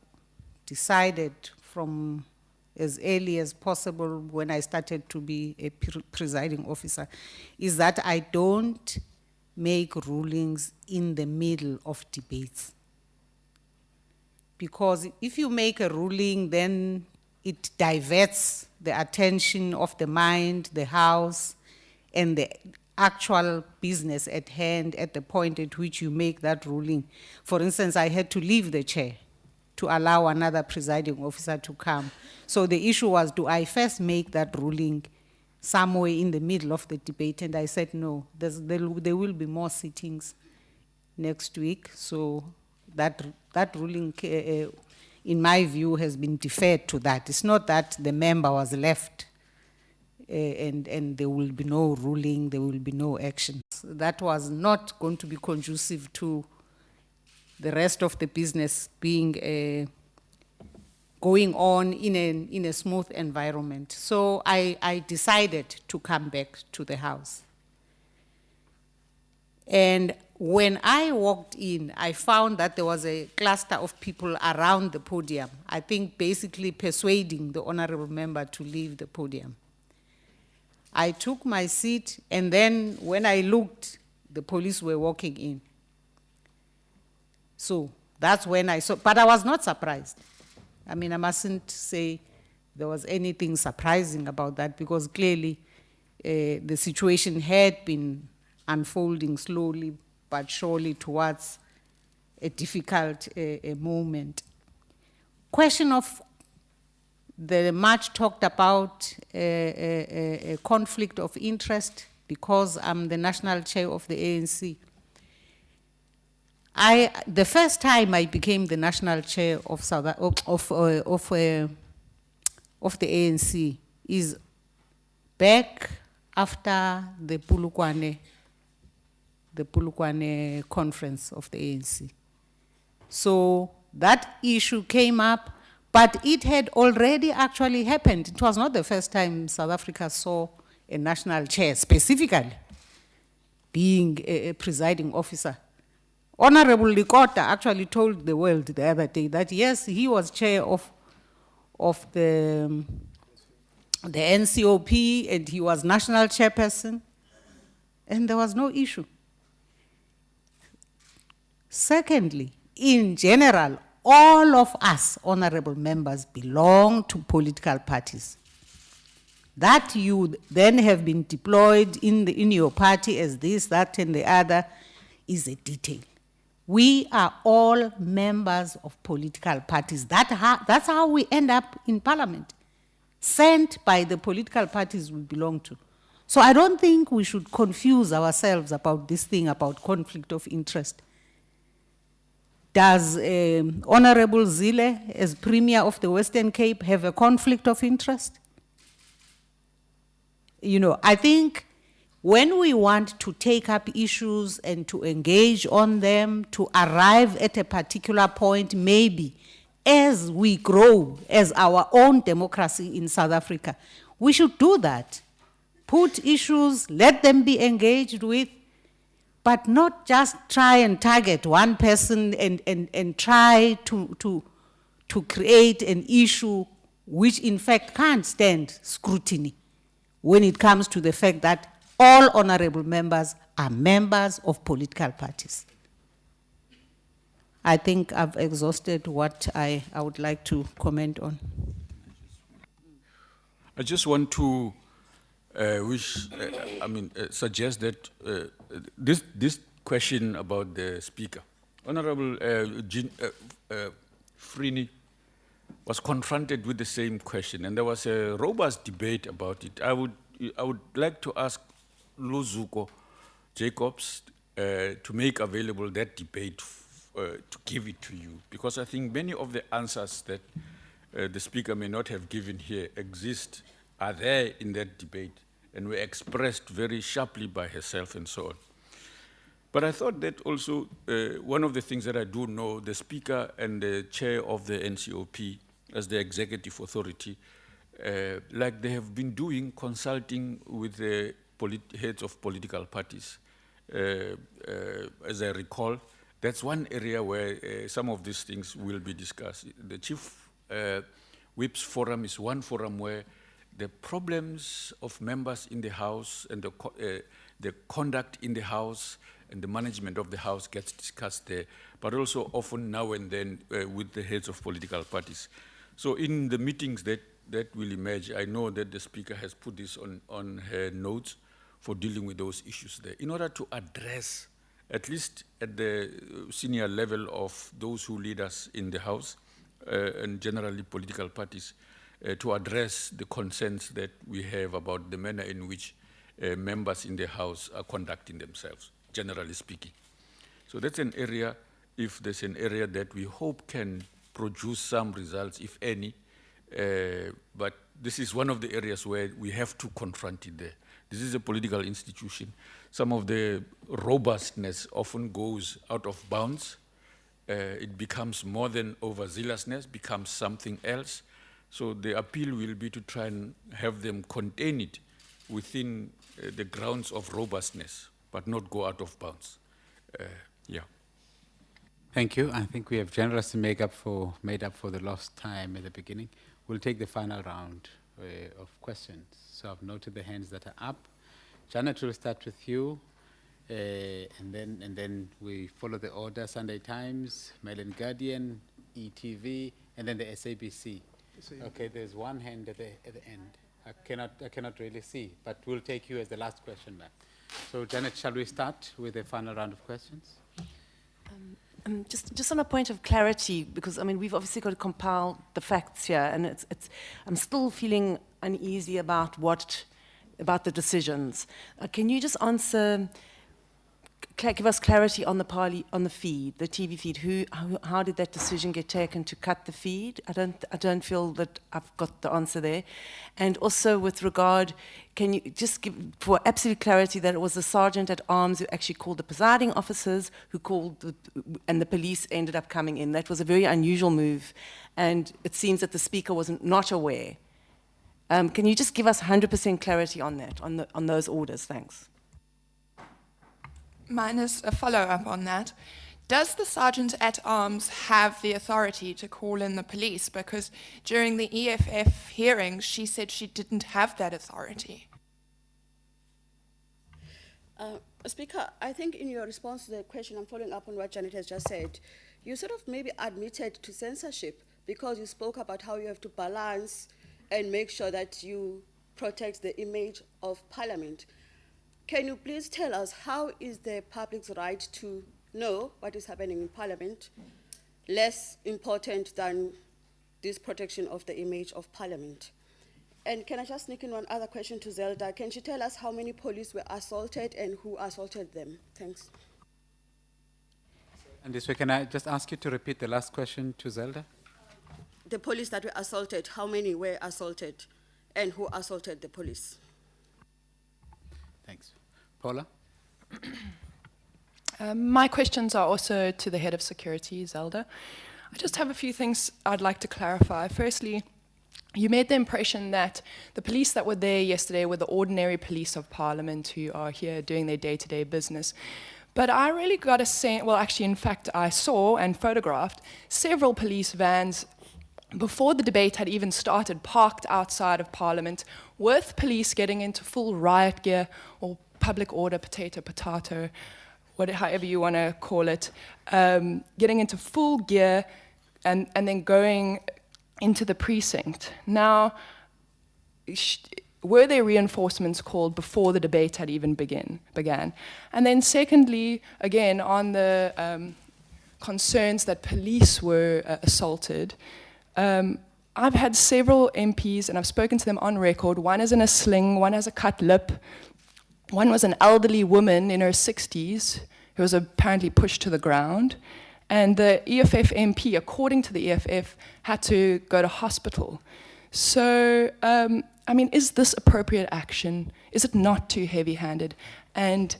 Speaker 2: decided from as early as possible when I started to be a presiding officer is that I don't make rulings in the middle of debates. Because if you make a ruling, then it diverts the attention of the mind, the House, and the actual business at hand at the point at which you make that ruling. For instance, I had to leave the chair to allow another presiding officer to come. So the issue was, do I first make that ruling somewhere in the middle of the debate? And I said, no, there will be more sittings next week. So that ruling, in my view, has been deferred to that. It's not that the member was left and there will be no ruling, there will be no action. That was not going to be conducive to the rest of the business being going on in a smooth environment. So I decided to come back to the House. And when I walked in, I found that there was a cluster of people around the podium, I think basically persuading the honorable member to leave the podium. I took my seat, and then when I looked, the police were walking in. So that's when I saw, but I was not surprised. I mean, I mustn't say there was anything surprising about that because clearly the situation had been unfolding slowly but surely towards a difficult moment. Question of the much talked about a conflict of interest because I'm the national chair of the ANC. The first time I became the national chair of the ANC is back after the Polokwane conference of the ANC. So that issue came up, but it had already actually happened. It was not the first time South Africa saw a national chair specifically being a presiding officer. Honorable Likota actually told the world the other day that yes, he was chair of the NCOP and he was national chairperson, and there was no issue. Secondly, in general, all of us honorable members belong to political parties. That you then have been deployed in your party as this, that, and the other is a detail. We are all members of political parties. That's how we end up in parliament, sent by the political parties we belong to. So I don't think we should confuse ourselves about this thing about conflict of interest. Does Honorable Zille, as Premier of the Western Cape, have a conflict of interest? You know, I think when we want to take up issues and to engage on them, to arrive at a particular point, maybe as we grow as our own democracy in South Africa, we should do that. Put issues, let them be engaged with, but not just try and target one person and try to create an issue which in fact can't stand scrutiny. when it comes to the fact that all honorable members are members of political parties. I think I've exhausted what I would like to comment on.
Speaker 8: I just want to suggest that this question about the speaker, Honorable Frini was confronted with the same question, and there was a robust debate about it. I would like to ask Luzuko Jacobs to make available that debate to give it to you, because I think many of the answers that the speaker may not have given here are there in that debate, and were expressed very sharply by herself and so on. But I thought that also one of the things that I do know, the speaker and the chair of the NCOP as the executive authority, like they have been doing, consulting with the heads of political parties. As I recall, that's one area where some of these things will be discussed. The Chief Whips Forum is one forum where the problems of members in the House and the conduct in the House and the management of the House gets discussed there, but also often now and then with the heads of political parties. So in the meetings that will emerge, I know that the speaker has put this on her notes for dealing with those issues there, in order to address, at least at the senior level of those who lead us in the House, and generally political parties, to address the concerns that we have about the manner in which members in the House are conducting themselves, generally speaking. So that's an area, if there's an area that we hope can produce some results, if any, but this is one of the areas where we have to confront it there. This is a political institution. Some of the robustness often goes out of bounds. It becomes more than overzealousness, becomes something else. So the appeal will be to try and have them contain it within the grounds of robustness, but not go out of bounds. Yeah.
Speaker 1: Thank you. I think we have generously made up for the lost time at the beginning. We'll take the final round of questions. So I've noted the hands that are up. Janet, we'll start with you, and then we follow the order: Sunday Times, Mail and Guardian, ETV, and then the SABC. Okay, there's one hand at the end. I cannot really see, but we'll take you as the last question, ma'am. So Janet, shall we start with the final round of questions?
Speaker 6: Just on a point of clarity, because I mean we've obviously got to compile the facts here, and I'm still feeling uneasy about the decisions. Can you just give us clarity on the feed, the TV feed? How did that decision get taken to cut the feed? I don't feel that I've got the answer there. And also with regard, can you just give for absolute clarity that it was the sergeant at arms who actually called the presiding officers, who called and the police ended up coming in? That was a very unusual move, and it seems that the speaker was not aware. Can you just give us 100% clarity on that, on those orders? Thanks.
Speaker 5: Mine is a follow-up on that. Does the Sergeant at Arms have the authority to call in the police? Because during the EFF hearings, she said she didn't have that authority.
Speaker 11: Speaker, I think in your response to the question, I'm following up on what Janet has just said. You sort of maybe admitted to censorship because you spoke about how you have to balance and make sure that you protect the image of Parliament. Can you please tell us how is the public's right to know what is happening in Parliament less important than this protection of the image of Parliament? And can I just sneak in one other question to Zelda? Can she tell us how many police were assaulted and who assaulted them? Thanks.
Speaker 1: And this way, can I just ask you to repeat the last question to Zelda?
Speaker 11: The police that were assaulted, how many were assaulted and who assaulted the police?
Speaker 1: Thanks. Paula?
Speaker 4: My questions are also to the head of security, Zelda. I just have a few things I'd like to clarify. Firstly, you made the impression that the police that were there yesterday were the ordinary police of Parliament who are here doing their day-to-day business. But I really got a sense, well, actually, in fact, I saw and photographed several police vans before the debate had even started, parked outside of Parliament with police getting into full riot gear or public order, potato, however you want to call it, getting into full gear and then going into the precinct. Now, were there reinforcements called before the debate had even began? And then secondly, again, on the concerns that police were assaulted, I've had several MPs, and I've spoken to them on record. One is in a sling, one has a cut lip. One was an elderly woman in her 60s who was apparently pushed to the ground. And the EFF MP, according to the EFF, had to go to hospital. So, I mean, is this appropriate action? Is it not too heavy-handed? And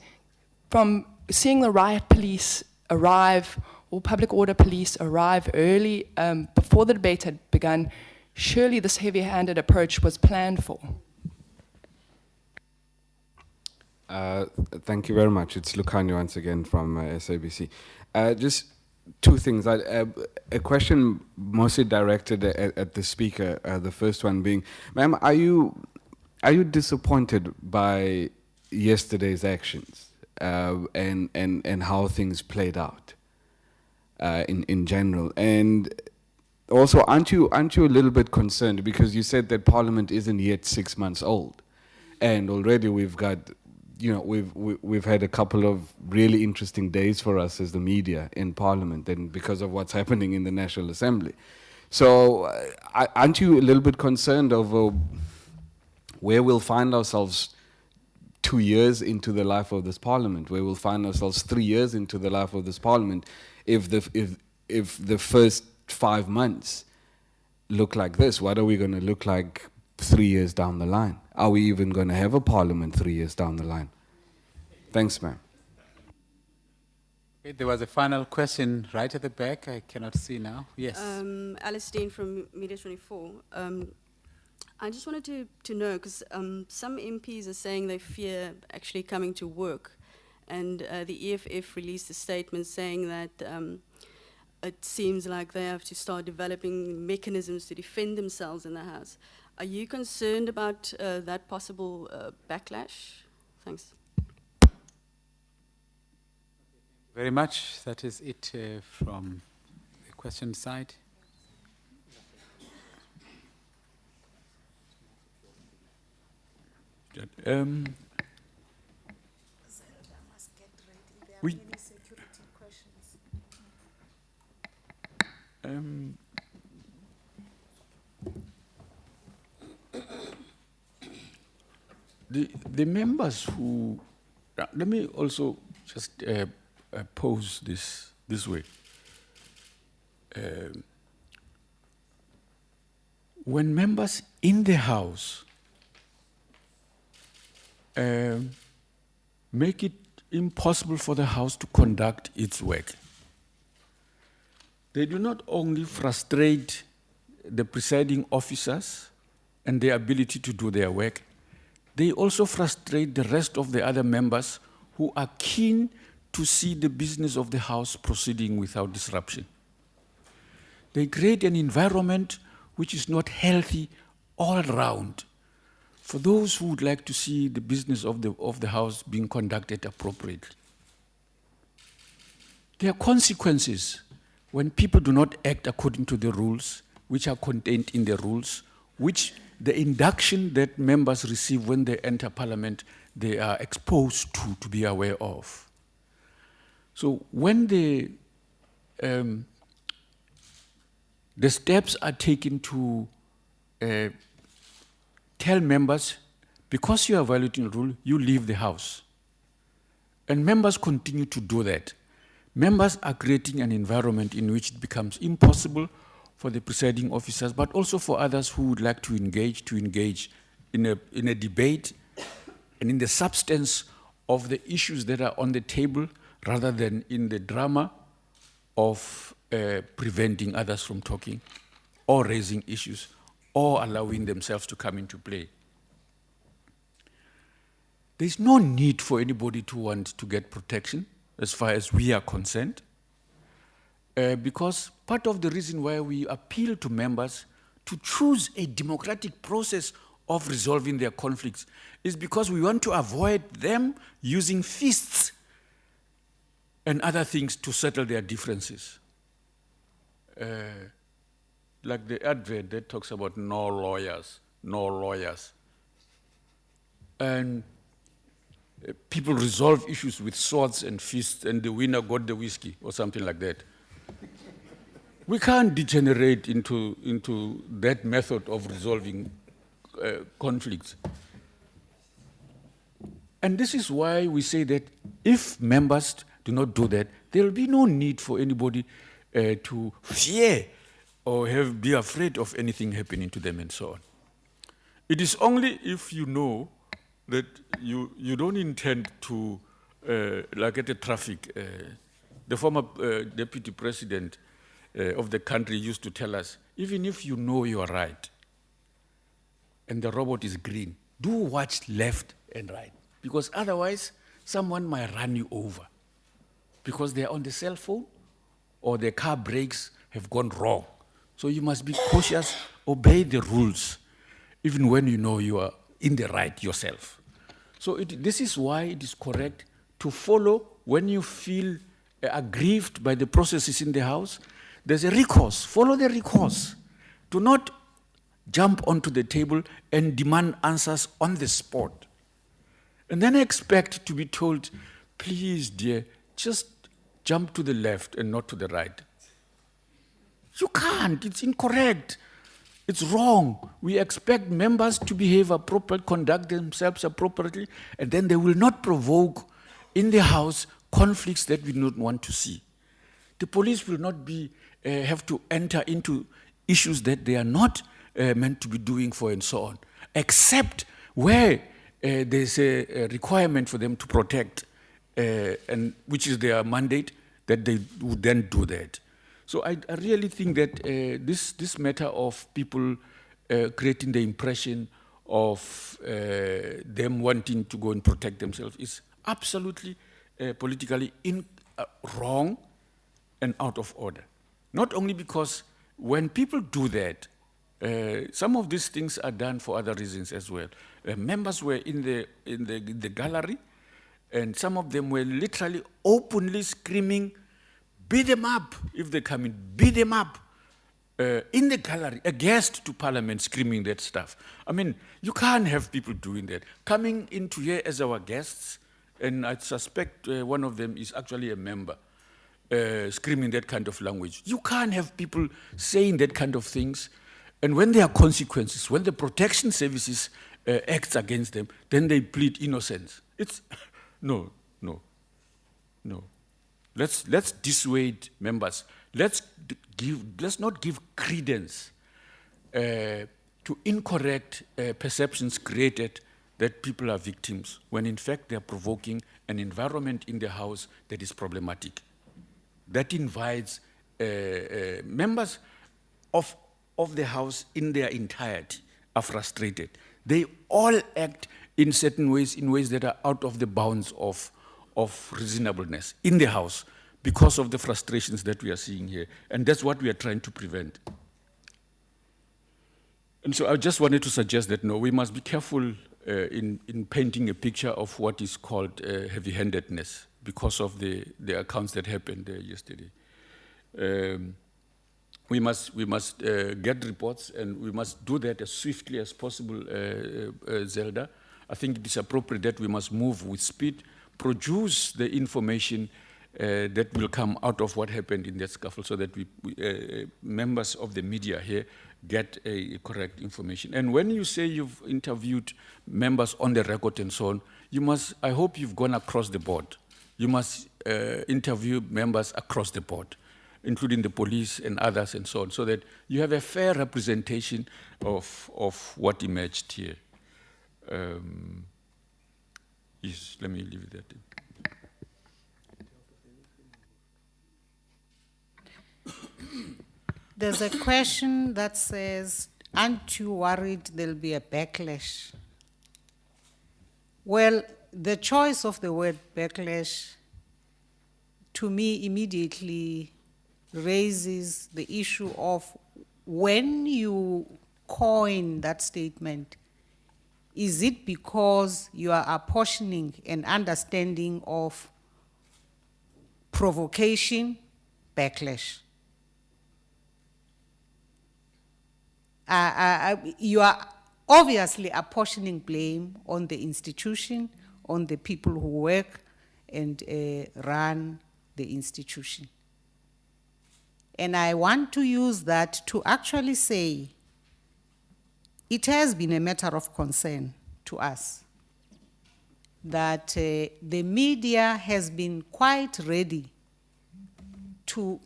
Speaker 4: from seeing the riot police arrive, or public order police arrive early, before the debate had begun, surely this heavy-handed approach was planned for.
Speaker 3: Thank you very much. It's Lukhanyo once again from SABC. Just two things. A question mostly directed at the speaker. The first one being, ma'am, are you disappointed by yesterday's actions and how things played out in general? And also, aren't you a little bit concerned because you said that Parliament isn't yet 6 months old, and already we've got, you know, we've had a couple of really interesting days for us as the media in Parliament, and because of what's happening in the National Assembly. So aren't you a little bit concerned over where we'll find ourselves 2 years into the life of this Parliament, where we'll find ourselves 3 years into the life of this Parliament, if the first 5 months look like this? What are we going to look like 3 years down the line? Are we even going to have a Parliament 3 years down the line? Thanks, ma'am.
Speaker 1: Okay, there was a final question right at the back. I cannot see now. Yes.
Speaker 11: Alice Dean from Media 24. I just wanted to know, because some MPs are saying they fear actually coming to work, and the EFF released a statement saying that it seems like they have to start developing mechanisms to defend themselves in the House. Are you concerned about that possible backlash? Thanks.
Speaker 1: Very much. That is it from the question side.
Speaker 8: The members who, let me also just pose this way. When members in the House make it impossible for the House to conduct its work, they do not only frustrate the presiding officers and their ability to do their work, they also frustrate the rest of the other members who are keen to see the business of the House proceeding without disruption. They create an environment which is not healthy all around for those who would like to see the business of the House being conducted appropriately. There are consequences when people do not act according to the rules, which are contained in the rules, which the induction that members receive when they enter Parliament, they are exposed to be aware of. So when the steps are taken to tell members, because you are violating the rule, you leave the House, and members continue to do that, members are creating an environment in which it becomes impossible for the presiding officers, but also for others who would like to engage in a debate and in the substance of the issues that are on the table, rather than in the drama of preventing others from talking or raising issues or allowing themselves to come into play. There's no need for anybody to want to get protection as far as we are concerned. because part of the reason why we appeal to members to choose a democratic process of resolving their conflicts is because we want to avoid them using fists and other things to settle their differences. Like the advert that talks about no lawyers, no lawyers. And people resolve issues with swords and fists, and the winner got the whiskey, or something like that. We can't degenerate into that method of resolving conflicts. And this is why we say that if members do not do that, there will be no need for anybody to fear or be afraid of anything happening to them and so on. It is only if you know that you don't intend to, like at the traffic, the former deputy president of the country used to tell us, even if you know you are right and the robot is green, do watch left and right, because otherwise someone might run you over because they're on the cell phone or their car brakes have gone wrong. So you must be cautious, obey the rules, even when you know you are in the right yourself. So this is why it is correct to follow when you feel aggrieved by the processes in the House. There's a recourse. Follow the recourse. Do not jump onto the table and demand answers on the spot. And then expect to be told, please, dear, just jump to the left and not to the right. You can't. It's incorrect. It's wrong. We expect members to behave appropriately, conduct themselves appropriately, and then they will not provoke in the House conflicts that we don't want to see. The police will not have to enter into issues that they are not meant to be doing for and so on, except where there's a requirement for them to protect, and which is their mandate, that they would then do that. So I really think that this matter of people creating the impression of them wanting to go and protect themselves is absolutely politically wrong and out of order. Not only because when people do that, some of these things are done for other reasons as well. Members were in the gallery, and some of them were literally openly screaming, beat them up if they come in, beat them up in the gallery, a guest to Parliament screaming that stuff. I mean, you can't have people doing that. Coming into here as our guests, and I suspect one of them is actually a member, screaming that kind of language. You can't have people saying that kind of things, and when there are consequences, when the protection services acts against them, then they plead innocence. It's, no. Let's dissuade members. Let's not give credence to incorrect perceptions created that people are victims, when in fact they are provoking an environment in the House that is problematic. That invites members of the House in their entirety are frustrated. They all act in certain ways, in ways that are out of the bounds of reasonableness in the House because of the frustrations that we are seeing here. And that's what we are trying to prevent. And so I just wanted to suggest that, no, we must be careful in painting a picture of what is called heavy-handedness because of the accounts that happened yesterday. We must get reports, and we must do that as swiftly as possible, Zelda. I think it is appropriate that we must move with speed, produce the information that will come out of what happened in that scuffle, so that we members of the media here get a correct information. And when you say you've interviewed members on the record and so on, you must, I hope you've gone across the board. You must interview members across the board, including the police and others and so on, so that you have a fair representation of what emerged here. Yes, let me leave it at that.
Speaker 2: There's a question that says, aren't you worried there'll be a backlash? Well, the choice of the word backlash, to me, immediately raises the issue of when you coin that statement, is it because you are apportioning an understanding of provocation, backlash? You are obviously apportioning blame on the institution, on the people who work and run the institution. And I want to use that to actually say it has been a matter of concern to us that the media has been quite ready to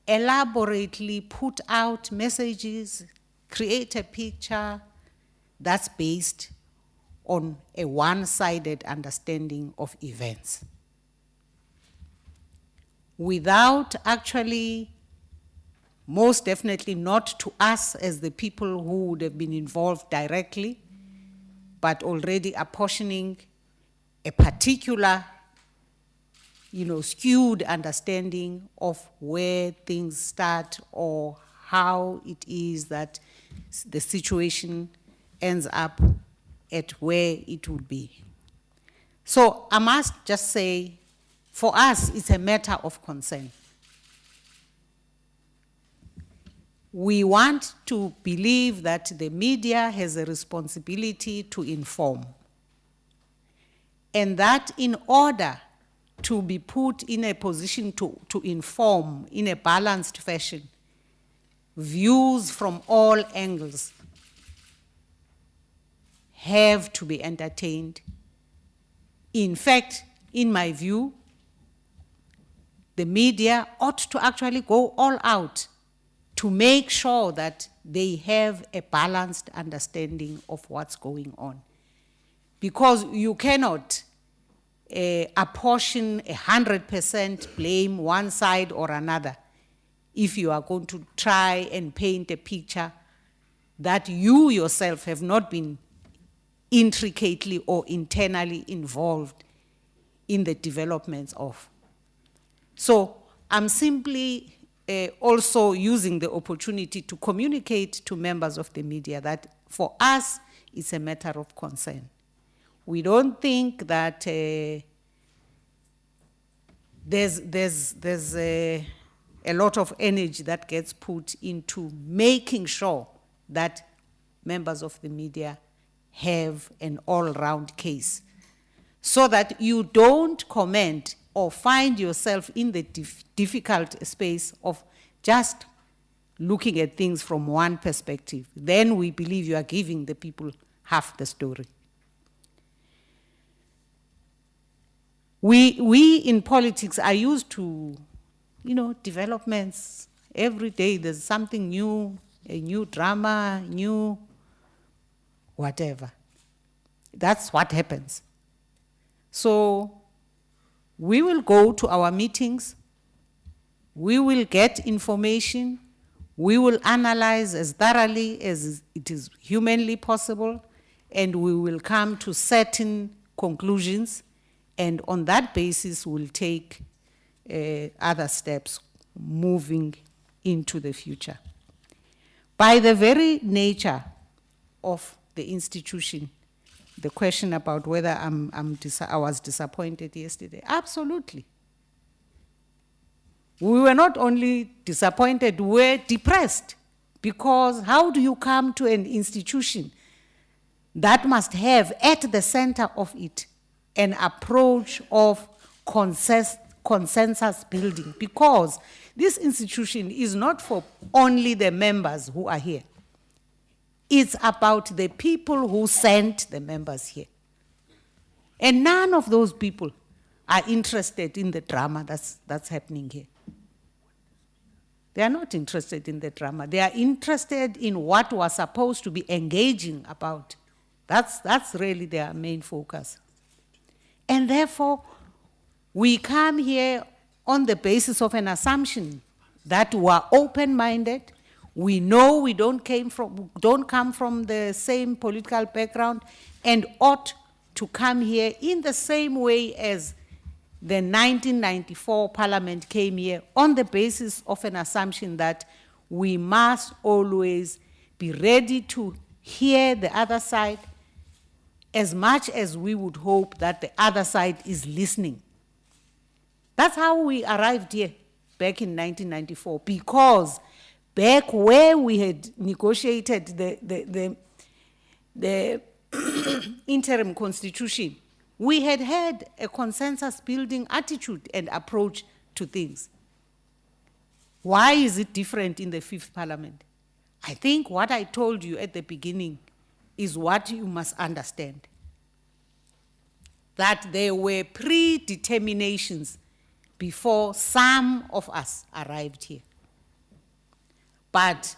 Speaker 2: elaborately put out messages, create a picture that's based on a one-sided understanding of events, without actually, most definitely not to us as the people who would have been involved directly, but already apportioning a particular, skewed understanding of where things start or how it is that the situation ends up at where it would be. So I must just say, for us, it's a matter of concern. We want to believe that the media has a responsibility to inform, and that in order to be put in a position to inform in a balanced fashion, views from all angles have to be entertained. In fact, in my view, the media ought to actually go all out to make sure that they have a balanced understanding of what's going on. Because you cannot apportion 100% blame one side or another if you are going to try and paint a picture that you yourself have not been intricately or internally involved in the developments of. So I'm simply also using the opportunity to communicate to members of the media that for us, it's a matter of concern. We don't think that there's a lot of energy that gets put into making sure that members of the media have an all-round case, so that you don't comment or find yourself in the difficult space of just looking at things from one perspective. Then we believe you are giving the people half the story. We in politics are used to, developments. Every day there's something new, a new drama, new whatever. That's what happens. So we will go to our meetings, we will get information, we will analyze as thoroughly as it is humanly possible, and we will come to certain conclusions, and on that basis we'll take other steps moving into the future. By the very nature of the institution, the question about whether I was disappointed yesterday, absolutely. We were not only disappointed, we were depressed, because how do you come to an institution that must have at the center of it an approach of consensus building? Because this institution is not for only the members who are here. It's about the people who sent the members here. And none of those people are interested in the drama that's happening here. They are not interested in the drama. They are interested in what was supposed to be engaging about. That's really their main focus. And therefore, we come here on the basis of an assumption that we are open-minded. We know we don't come from the same political background, and ought to come here in the same way as the 1994 Parliament came here on the basis of an assumption that we must always be ready to hear the other side as much as we would hope that the other side is listening. That's how we arrived here back in 1994, because back where we had negotiated the interim constitution, we had had a consensus building attitude and approach to things. Why is it different in the Fifth Parliament? I think what I told you at the beginning is what you must understand. That there were predeterminations before some of us arrived here. But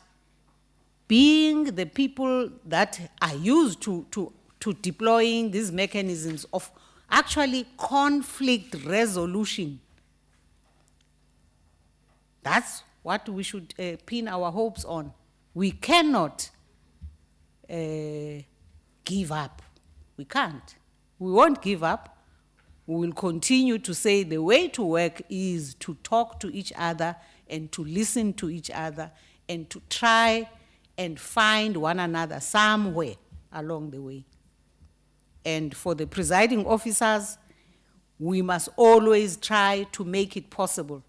Speaker 2: being the people that are used to deploying these mechanisms of actually conflict resolution, that's what we should pin our hopes on. We cannot give up. We can't. We won't give up. We will continue to say the way to work is to talk to each other and to listen to each other and to try and find one another somewhere along the way. And for the presiding officers, we must always try to make it possible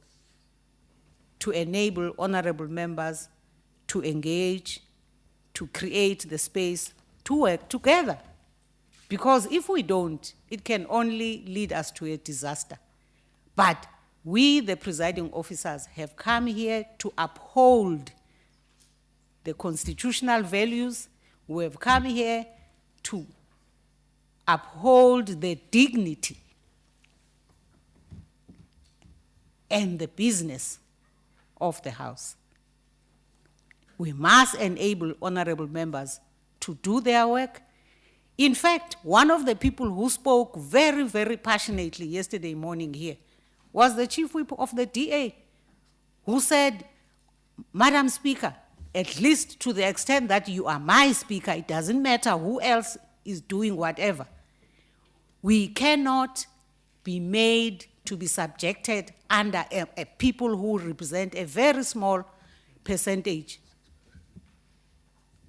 Speaker 2: to enable honorable members to engage, to create the space to work together. Because if we don't, it can only lead us to a disaster. But we, the presiding officers, have come here to uphold the constitutional values. We have come here to uphold the dignity and the business of the House. We must enable honorable members to do their work. In fact, one of the people who spoke very, very passionately yesterday morning here was the chief whip of the DA, who said, Madam Speaker, at least to the extent that you are my speaker, it doesn't matter who else is doing whatever. We cannot be made to be subjected under a people who represent a very small percentage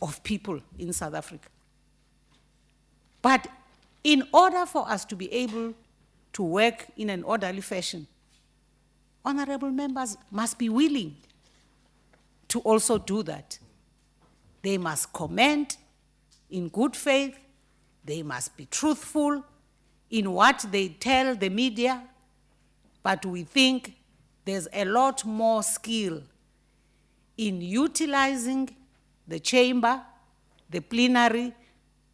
Speaker 2: of people in South Africa. But in order for us to be able to work in an orderly fashion, honorable members must be willing to also do that. They must comment in good faith. They must be truthful in what they tell the media. But we think there's a lot more skill in utilizing the chamber, the plenary,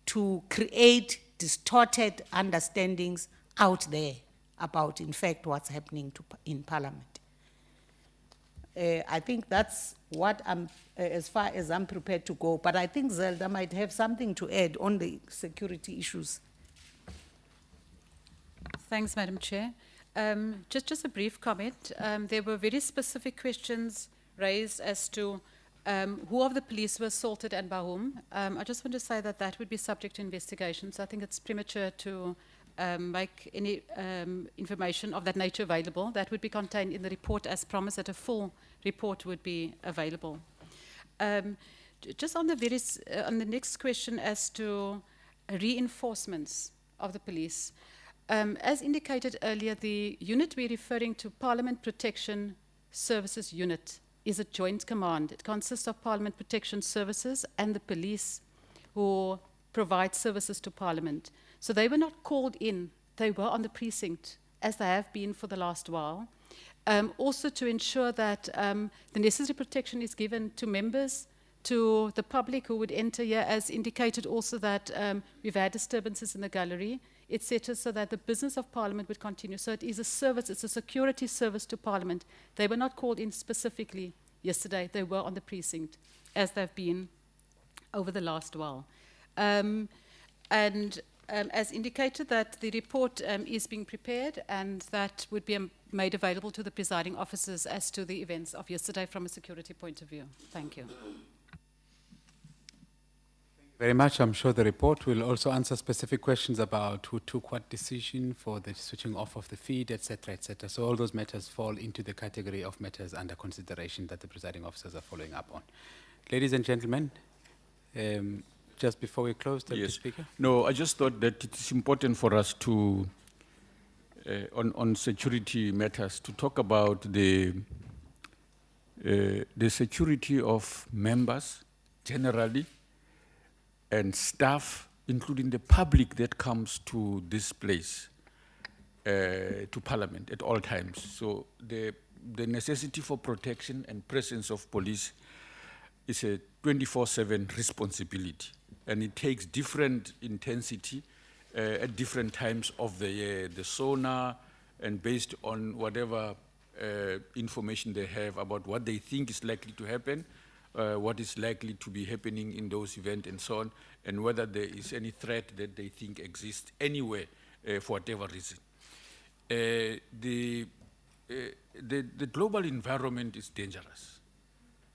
Speaker 2: to create distorted understandings out there about, in fact, what's happening in Parliament. I think that's what as far as I'm prepared to go. But I think Zelda might have something to add on the security issues.
Speaker 7: Thanks, Madam Chair. Just a brief comment. There were very specific questions raised as to who of the police were assaulted and by whom. I just want to say that that would be subject to investigation, so I think it's premature to make any information of that nature available. That would be contained in the report as promised, that a full report would be available. Just on the next question as to reinforcements of the police. As indicated earlier, the unit we're referring to, Parliament Protection Services Unit, is a joint command. It consists of Parliament Protection Services and the police who provide services to Parliament. So they were not called in, they were on the precinct, as they have been for the last while. Also to ensure that the necessary protection is given to members, to the public who would enter here, as indicated also that we've had disturbances in the gallery, etc., so that the business of Parliament would continue. So it is a service, it's a security service to Parliament. They were not called in specifically yesterday, they were on the precinct, as they've been over the last while. As indicated, that the report is being prepared, and that would be made available to the presiding officers as to the events of yesterday from a security point of view. Thank you.
Speaker 1: Very much. I'm sure the report will also answer specific questions about who took what decision for the switching off of the feed, etc., etc. So all those matters fall into the category of matters under consideration that the presiding officers are following up on. Ladies and gentlemen, just before we close, Deputy
Speaker 8: Yes.
Speaker 1: Speaker.
Speaker 8: No, I just thought that it's important for us to, on security matters, to talk about the security of members generally, and staff, including the public that comes to this place, to Parliament at all times. So the necessity for protection and presence of police is a 24/7 responsibility, and it takes different intensity at different times of the year, the sonar, and based on whatever information they have about what they think is likely to happen, what is likely to be happening in those events and so on, and whether there is any threat that they think exists anywhere for whatever reason. The global environment is dangerous.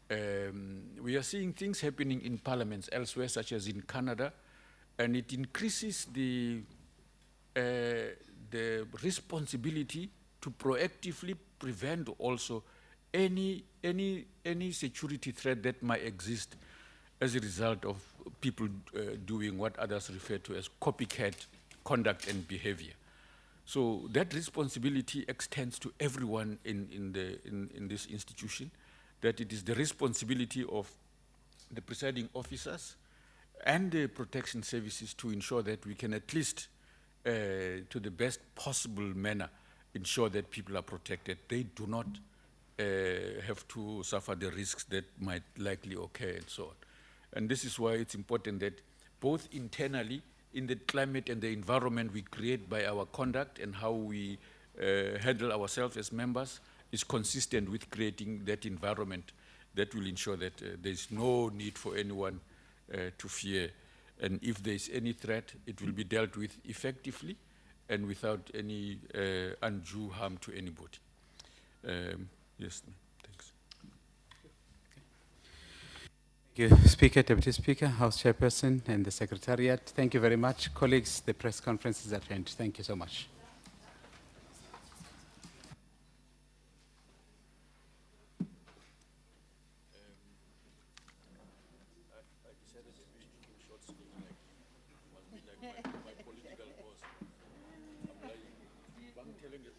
Speaker 8: We are seeing things happening in parliaments elsewhere, such as in Canada, and it increases the responsibility to proactively prevent also any security threat that might exist as a result of people doing what others refer to as copycat conduct and behavior. So that responsibility extends to everyone in this institution, that it is the responsibility of the presiding officers and the protection services to ensure that we can at least, to the best possible manner, ensure that people are protected. They do not have to suffer the risks that might likely occur and so on. And this is why it's important that both internally, in the climate and the environment we create by our conduct and how we handle ourselves as members, is consistent with creating that environment that will ensure that there's no need for anyone to fear. And if there's any threat, it will be dealt with effectively and without any undue harm to anybody. Yes, thanks.
Speaker 1: Thank you, Speaker, Deputy Speaker, House Chairperson, and the Secretariat. Thank you very much. Colleagues, the press conference is at end. Thank you so much.
Speaker 8: My political boss. I'm telling you.